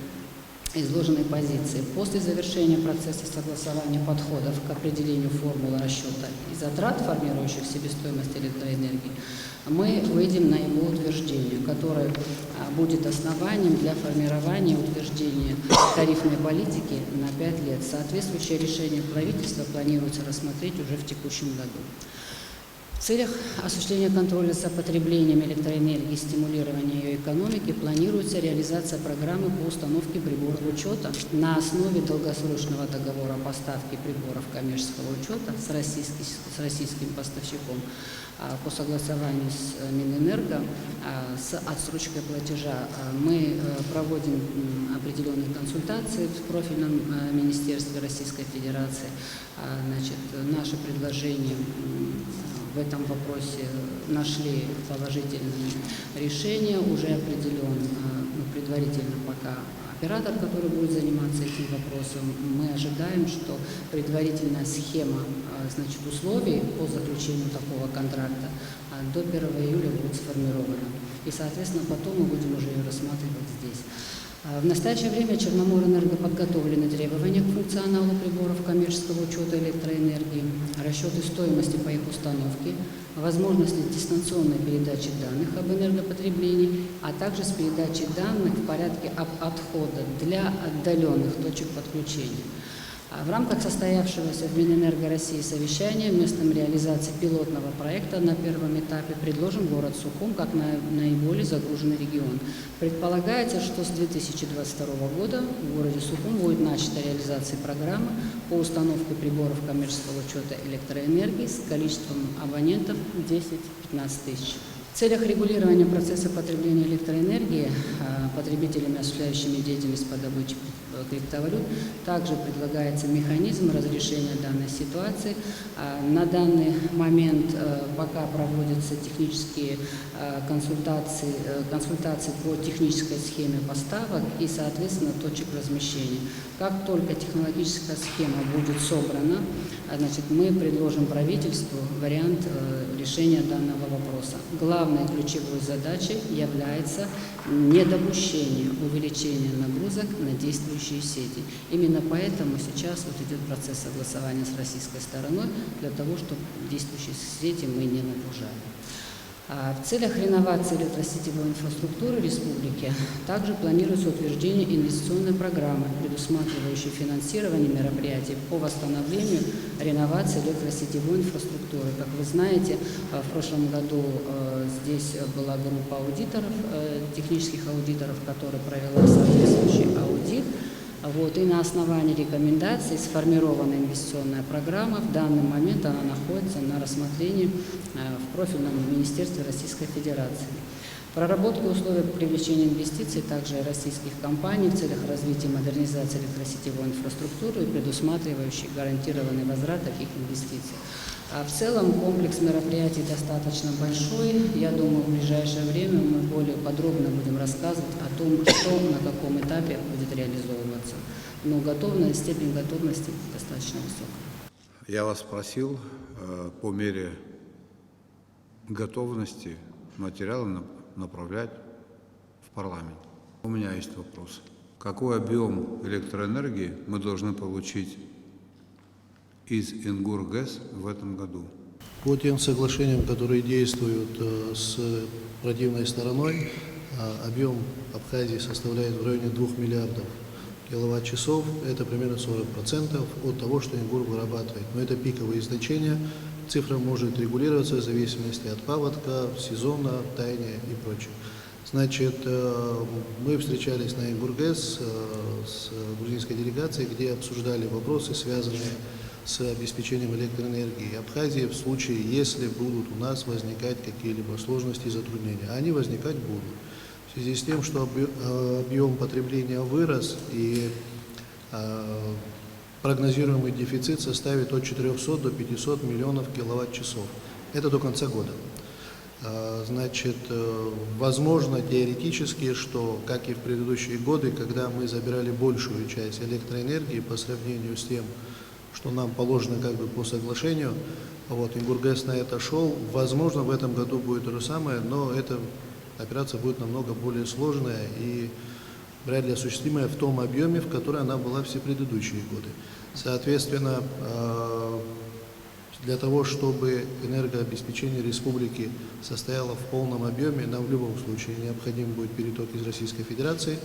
изложенной позиции. После завершения процесса согласования подходов к определению формулы расчета и затрат, формирующих себестоимость электроэнергии, мы выйдем на его утверждение, которое будет основанием для формирования и утверждения тарифной политики на 5 лет. Соответствующее решение правительства планируется рассмотреть уже в текущем году. В целях осуществления контроля за потреблением электроэнергии и стимулирования ее экономики планируется реализация программы по установке приборов учета на основе долгосрочного договора поставки приборов коммерческого учета с российским поставщиком по согласованию с Минэнерго с отсрочкой платежа. Мы проводим определенные консультации в профильном министерстве Российской Федерации. Значит, наши предложения в этом вопросе нашли положительные решения, уже определен предварительно пока оператор, который будет заниматься этим вопросом. Мы ожидаем, что предварительная схема, значит, условий по заключению такого контракта до 1 июля будет сформирована. И, соответственно, потом мы будем уже ее рассматривать здесь. В настоящее время Черноморэнерго подготовлены требования к функционалу приборов коммерческого учета электроэнергии, расчеты стоимости по их установке, возможности дистанционной передачи данных об энергопотреблении, а также с передачей данных в порядке отхода для отдаленных точек подключения. В рамках состоявшегося в Минэнерго России совещания местом реализации пилотного проекта на первом этапе предложен город Сухум как наиболее загруженный регион. Предполагается, что с 2022 года в городе Сухум будет начата реализация программы по установке приборов коммерческого учета электроэнергии с количеством абонентов 10-15 тысяч. В целях регулирования процесса потребления электроэнергии потребителями, осуществляющими деятельность по добыче криптовалют, также предлагается механизм разрешения данной ситуации. На данный момент пока проводятся технические консультации по технической схеме поставок и, соответственно, точек размещения. Как только технологическая схема будет собрана, значит, мы предложим правительству вариант решения данного вопроса. Главной ключевой задачей является недопущение увеличения нагрузок на действующие сети. Именно поэтому сейчас вот идет процесс согласования с российской стороной, для того, чтобы действующие сети мы не нагружали. В целях реновации электросетевой инфраструктуры республики также планируется утверждение инвестиционной программы, предусматривающей финансирование мероприятий по восстановлению реновации электросетевой инфраструктуры. Как вы знаете, в прошлом году здесь была группа аудиторов, технических аудиторов, которая провела соответствующий аудит. Вот, и на основании рекомендаций сформирована инвестиционная программа. В данный момент она находится на рассмотрении в профильном министерстве Российской Федерации. Проработка условий привлечения инвестиций также российских компаний в целях развития и модернизации электросетевой инфраструктуры, предусматривающей гарантированный возврат таких инвестиций. В целом комплекс мероприятий достаточно большой. Я думаю, в ближайшее время мы более подробно будем рассказывать о том, что на каком этапе будет реализовываться. Но степень готовности достаточно высокая. Я вас просил по мере готовности материалы направлять в парламент. У меня есть вопрос. Какой объем электроэнергии мы должны получить из Ингургэс в этом году? По тем соглашениям, которые действуют с противной стороной, объем Абхазии составляет в районе 2 миллиардов киловатт-часов. Это примерно 40% от того, что Ингур вырабатывает. Но это пиковые значения. Цифра может регулироваться в зависимости от паводка, сезона, таяния и прочее. Значит, мы встречались на Ингургэс с грузинской делегацией, где обсуждали вопросы, связанные с обеспечением электроэнергии Абхазии в случае, если будут у нас возникать какие-либо сложности и затруднения. Они возникать будут. В связи с тем, что объем потребления вырос и прогнозируемый дефицит составит от 400 до 500 миллионов киловатт-часов. Это до конца года. Значит, возможно теоретически, что, как и в предыдущие годы, когда мы забирали большую часть электроэнергии по сравнению с тем, что нам положено как бы по соглашению, вот, Ингургэс на это шел, возможно, в этом году будет то же самое, но эта операция будет намного более сложная и вряд ли осуществимая в том объеме, в котором она была все предыдущие годы. Соответственно, для того, чтобы энергообеспечение республики состояло в полном объеме, нам в любом случае необходим будет переток из Российской Федерации,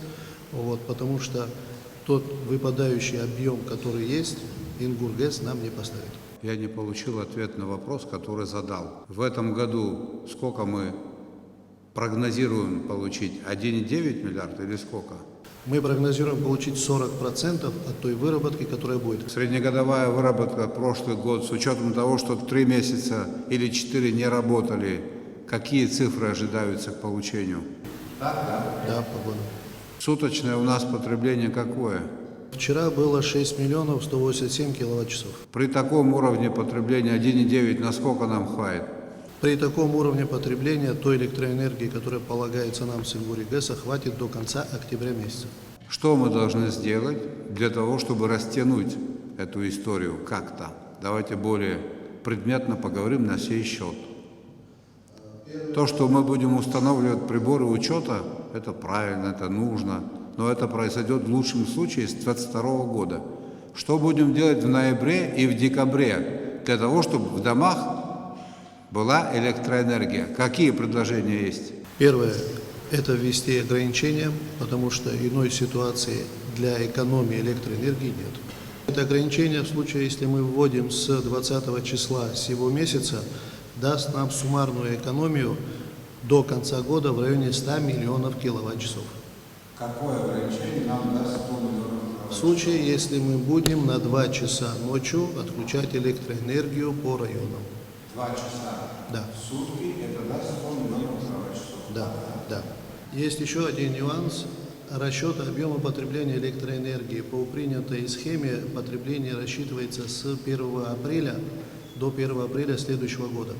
вот, потому что тот выпадающий объем, который есть, Ингургэс нам не поставит. я не получил ответ на вопрос, который задал. В этом году сколько мы прогнозируем получить? 1,9 миллиарда или сколько? Мы прогнозируем получить 40% от той выработки, которая будет. Среднегодовая выработка прошлый год, с учетом того, что 3 месяца или 4 не работали, какие цифры ожидаются к получению? Да, погода. Суточное у нас потребление какое? Вчера было 6 миллионов 187 киловатт-часов. При таком уровне потребления 1,9 насколько нам хватит? При таком уровне потребления той электроэнергии, которая полагается нам с Ингури-ГЭСа, хватит до конца октября месяца. Что мы должны сделать для того, чтобы растянуть эту историю как-то? Давайте более предметно поговорим на сей счет. То, что мы будем устанавливать приборы учета, это правильно, это нужно, но это произойдет в лучшем случае с 2022 года. Что будем делать в ноябре и в декабре для того, чтобы в домах была электроэнергия? Какие предложения есть? Первое – это ввести ограничения, потому что иной ситуации для экономии электроэнергии нет. Это ограничение в случае, если мы вводим с 20 числа сего месяца, даст нам суммарную экономию до конца года в районе 100 миллионов киловатт-часов. Какое ограничение нам даст 100 миллионов? В случае, если мы будем на 2 часа ночью отключать электроэнергию по районам. 2 часа Да. в сутки, это даст 100 миллионов киловатт-часов. Да, да. Есть еще один нюанс. Расчет объема потребления электроэнергии. По принятой схеме потребление рассчитывается с 1 апреля до 1 апреля следующего года.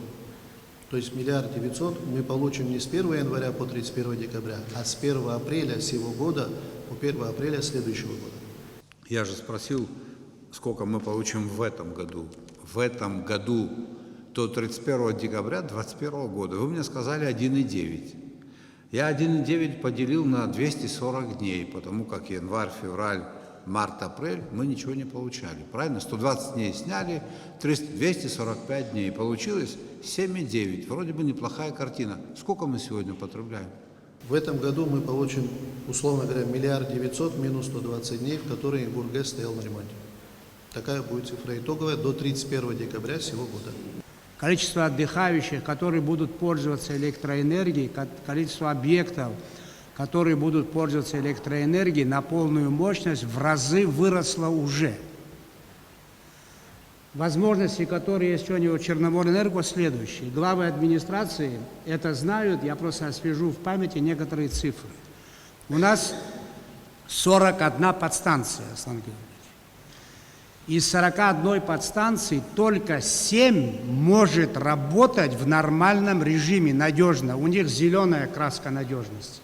То есть 1 900 000 мы получим не с 1 января по 31 декабря, а с 1 апреля сего года по 1 апреля следующего года. Я же спросил, сколько мы получим в этом году. В этом году до 31 декабря 2021 года. Вы мне сказали 1,9. Я 1,9 поделил на 240 дней, потому как январь, февраль, март, апрель мы ничего не получали. Правильно? 120 дней сняли, 245 дней. Получилось 7,9. Вроде бы неплохая картина. Сколько мы сегодня потребляем? В этом году мы получим, условно говоря, 1 900 000 минус 120 дней, в которые Ингур-ГЭС стоял на ремонте. Такая будет цифра итоговая до 31 декабря сего года. Количество отдыхающих, которые будут пользоваться электроэнергией, количество объектов, которые будут пользоваться электроэнергией на полную мощность, в разы выросло уже. Возможности, которые есть сегодня у Черноморэнерго, следующие. Главы администрации это знают, я просто освежу в памяти некоторые цифры. У нас 41 подстанция, Аслан Георгиевич. Из 41 подстанции только 7 может работать в нормальном режиме, надежно. У них зеленая краска надежности.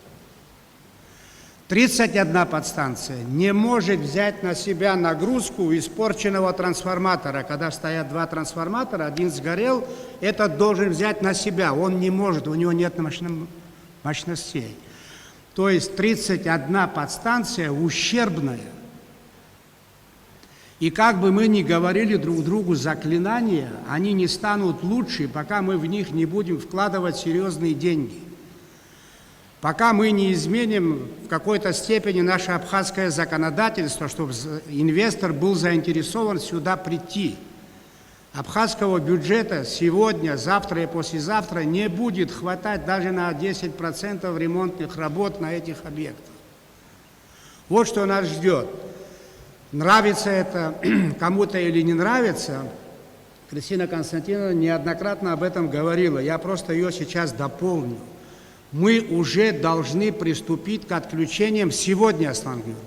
31 подстанция не может взять на себя нагрузку испорченного трансформатора. Когда стоят 2 трансформатора, один сгорел, этот должен взять на себя. Он не может, у него нет мощностей. То есть 31 подстанция ущербная. И как бы мы ни говорили друг другу заклинания, они не станут лучше, пока мы в них не будем вкладывать серьезные деньги. Пока мы не изменим в какой-то степени наше абхазское законодательство, чтобы инвестор был заинтересован сюда прийти. Абхазского бюджета сегодня, завтра и послезавтра не будет хватать даже на 10% ремонтных работ на этих объектах. Вот что нас ждет. Нравится это кому-то или не нравится, Кристина Константиновна неоднократно об этом говорила, я просто ее сейчас дополню. Мы уже должны приступить к отключениям сегодня, Аслан Георгиевич.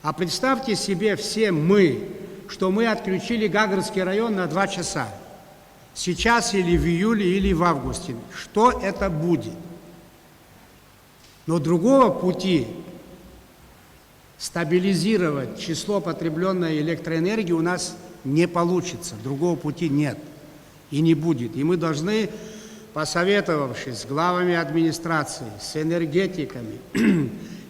А представьте себе все мы, что мы отключили Гагарский район на 2 часа. Сейчас или в июле, или в августе. Что это будет? Но другого пути стабилизировать число потребленной электроэнергии у нас не получится. Другого пути нет и не будет. И мы должны, посоветовавшись с главами администрации, с энергетиками,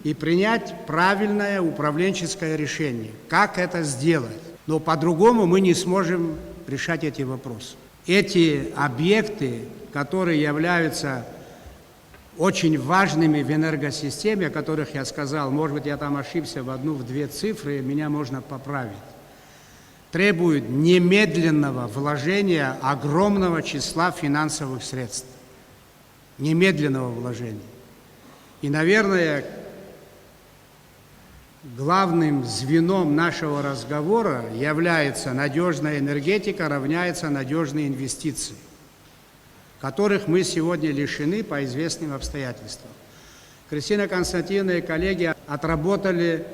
и принять правильное управленческое решение, как это сделать. Но по-другому мы не сможем решать эти вопросы. Эти объекты, которые являются очень важными в энергосистеме, о которых я сказал, может быть, я там ошибся в 1-2 цифры, меня можно поправить. требует немедленного вложения огромного числа финансовых средств. Немедленного вложения. И, наверное, главным звеном нашего разговора является надежная энергетика, равняется надежные инвестиции, которых мы сегодня лишены по известным обстоятельствам. Кристина Константиновна и коллеги отработали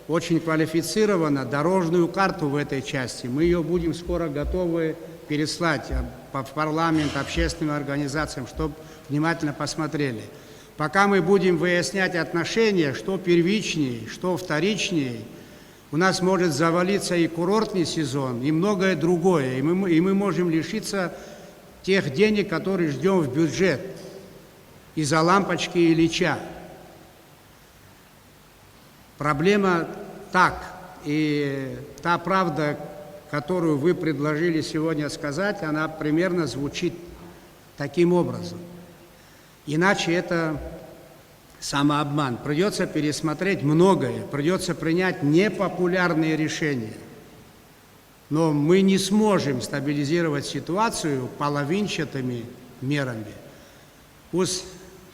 очень квалифицированно дорожную карту в этой части. Мы ее будем скоро готовы переслать в парламент, общественным организациям, чтобы внимательно посмотрели. Пока мы будем выяснять отношения, что первичнее, что вторичнее, у нас может завалиться и курортный сезон, и многое другое. И мы можем лишиться тех денег, которые ждем в бюджет из-за лампочки Ильича. Проблема так, и та правда, которую вы предложили сегодня сказать, она примерно звучит таким образом. Иначе это самообман. Придется пересмотреть многое, придется принять непопулярные решения. Но мы не сможем стабилизировать ситуацию половинчатыми мерами. Уж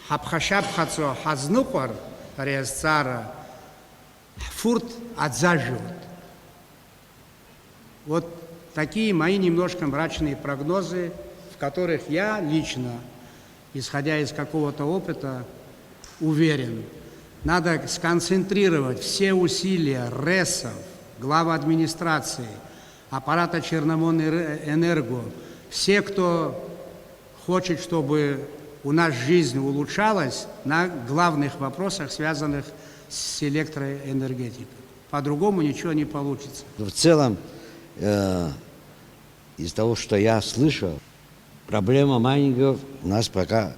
хабхашабхацо хазнупар резцара фурт отзаживет. Вот такие мои немножко мрачные прогнозы, в которых я лично, исходя из какого-то опыта, уверен. Надо сконцентрировать все усилия РЭСов, глав администрации, аппарата Черномонэнерго, все, кто хочет, чтобы у нас жизнь улучшалась, на главных вопросах, связанных с электроэнергетикой. По-другому ничего не получится. В целом, из того, что я слышал, проблема майнингов у нас пока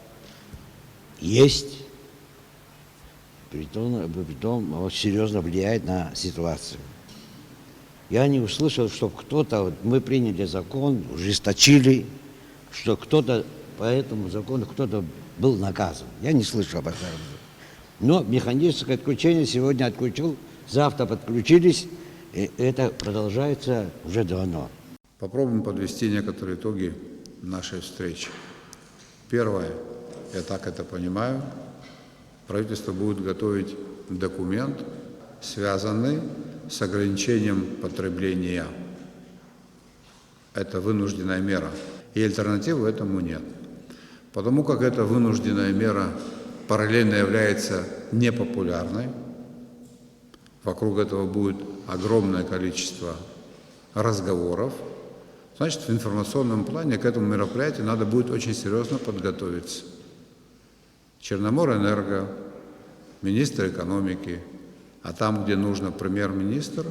есть, притом серьезно влияет на ситуацию. Я не услышал, чтобы кто-то, мы приняли закон, ужесточили, что кто-то по этому закону кто-то был наказан. Я не слышал об этом. Но механическое отключение сегодня отключил, завтра подключились, и это продолжается уже давно. Попробуем подвести некоторые итоги нашей встречи. Первое, я так это понимаю, правительство будет готовить документ, связанный с ограничением потребления. Это вынужденная мера, и альтернативы этому нет. Потому как эта вынужденная мера параллельно является непопулярной, вокруг этого будет огромное количество разговоров, значит, в информационном плане к этому мероприятию надо будет очень серьезно подготовиться. Черноморэнерго, министр экономики, а там, где нужно премьер-министр,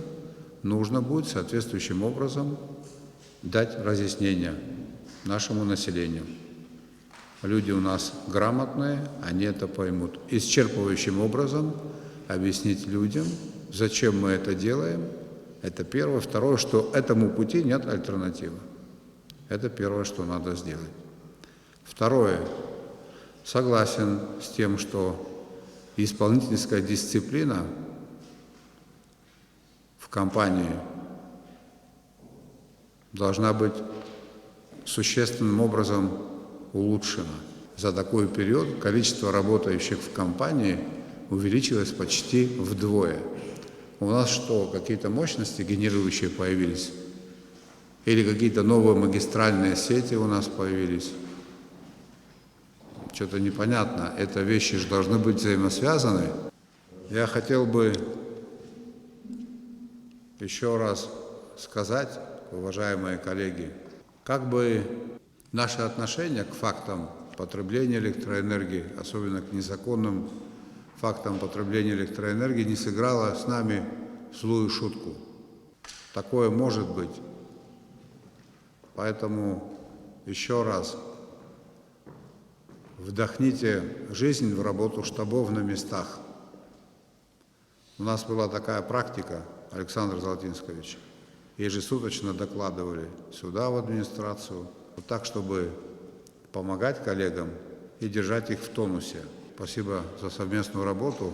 нужно будет соответствующим образом дать разъяснения нашему населению. Люди у нас грамотные, они это поймут. Исчерпывающим образом объяснить людям, зачем мы это делаем. Это первое. Второе, что этому пути нет альтернативы. Это первое, что надо сделать. Второе. Согласен с тем, что исполнительская дисциплина в компании должна быть существенным образом улучшена. За такой период количество работающих в компании увеличилось почти вдвое. У нас что, какие-то мощности генерирующие появились? Или какие-то новые магистральные сети у нас появились? Что-то непонятно. Это вещи же должны быть взаимосвязаны. Я хотел бы еще раз сказать, уважаемые коллеги, как бы наше отношение к фактам потребления электроэнергии, особенно к незаконным фактам потребления электроэнергии, не сыграло с нами злую шутку. Такое может быть. Поэтому еще раз вдохните жизнь в работу штабов на местах. У нас была такая практика, Александр Золотинскович, ежесуточно докладывали сюда, в администрацию, вот так, чтобы помогать коллегам и держать их в тонусе. Спасибо за совместную работу.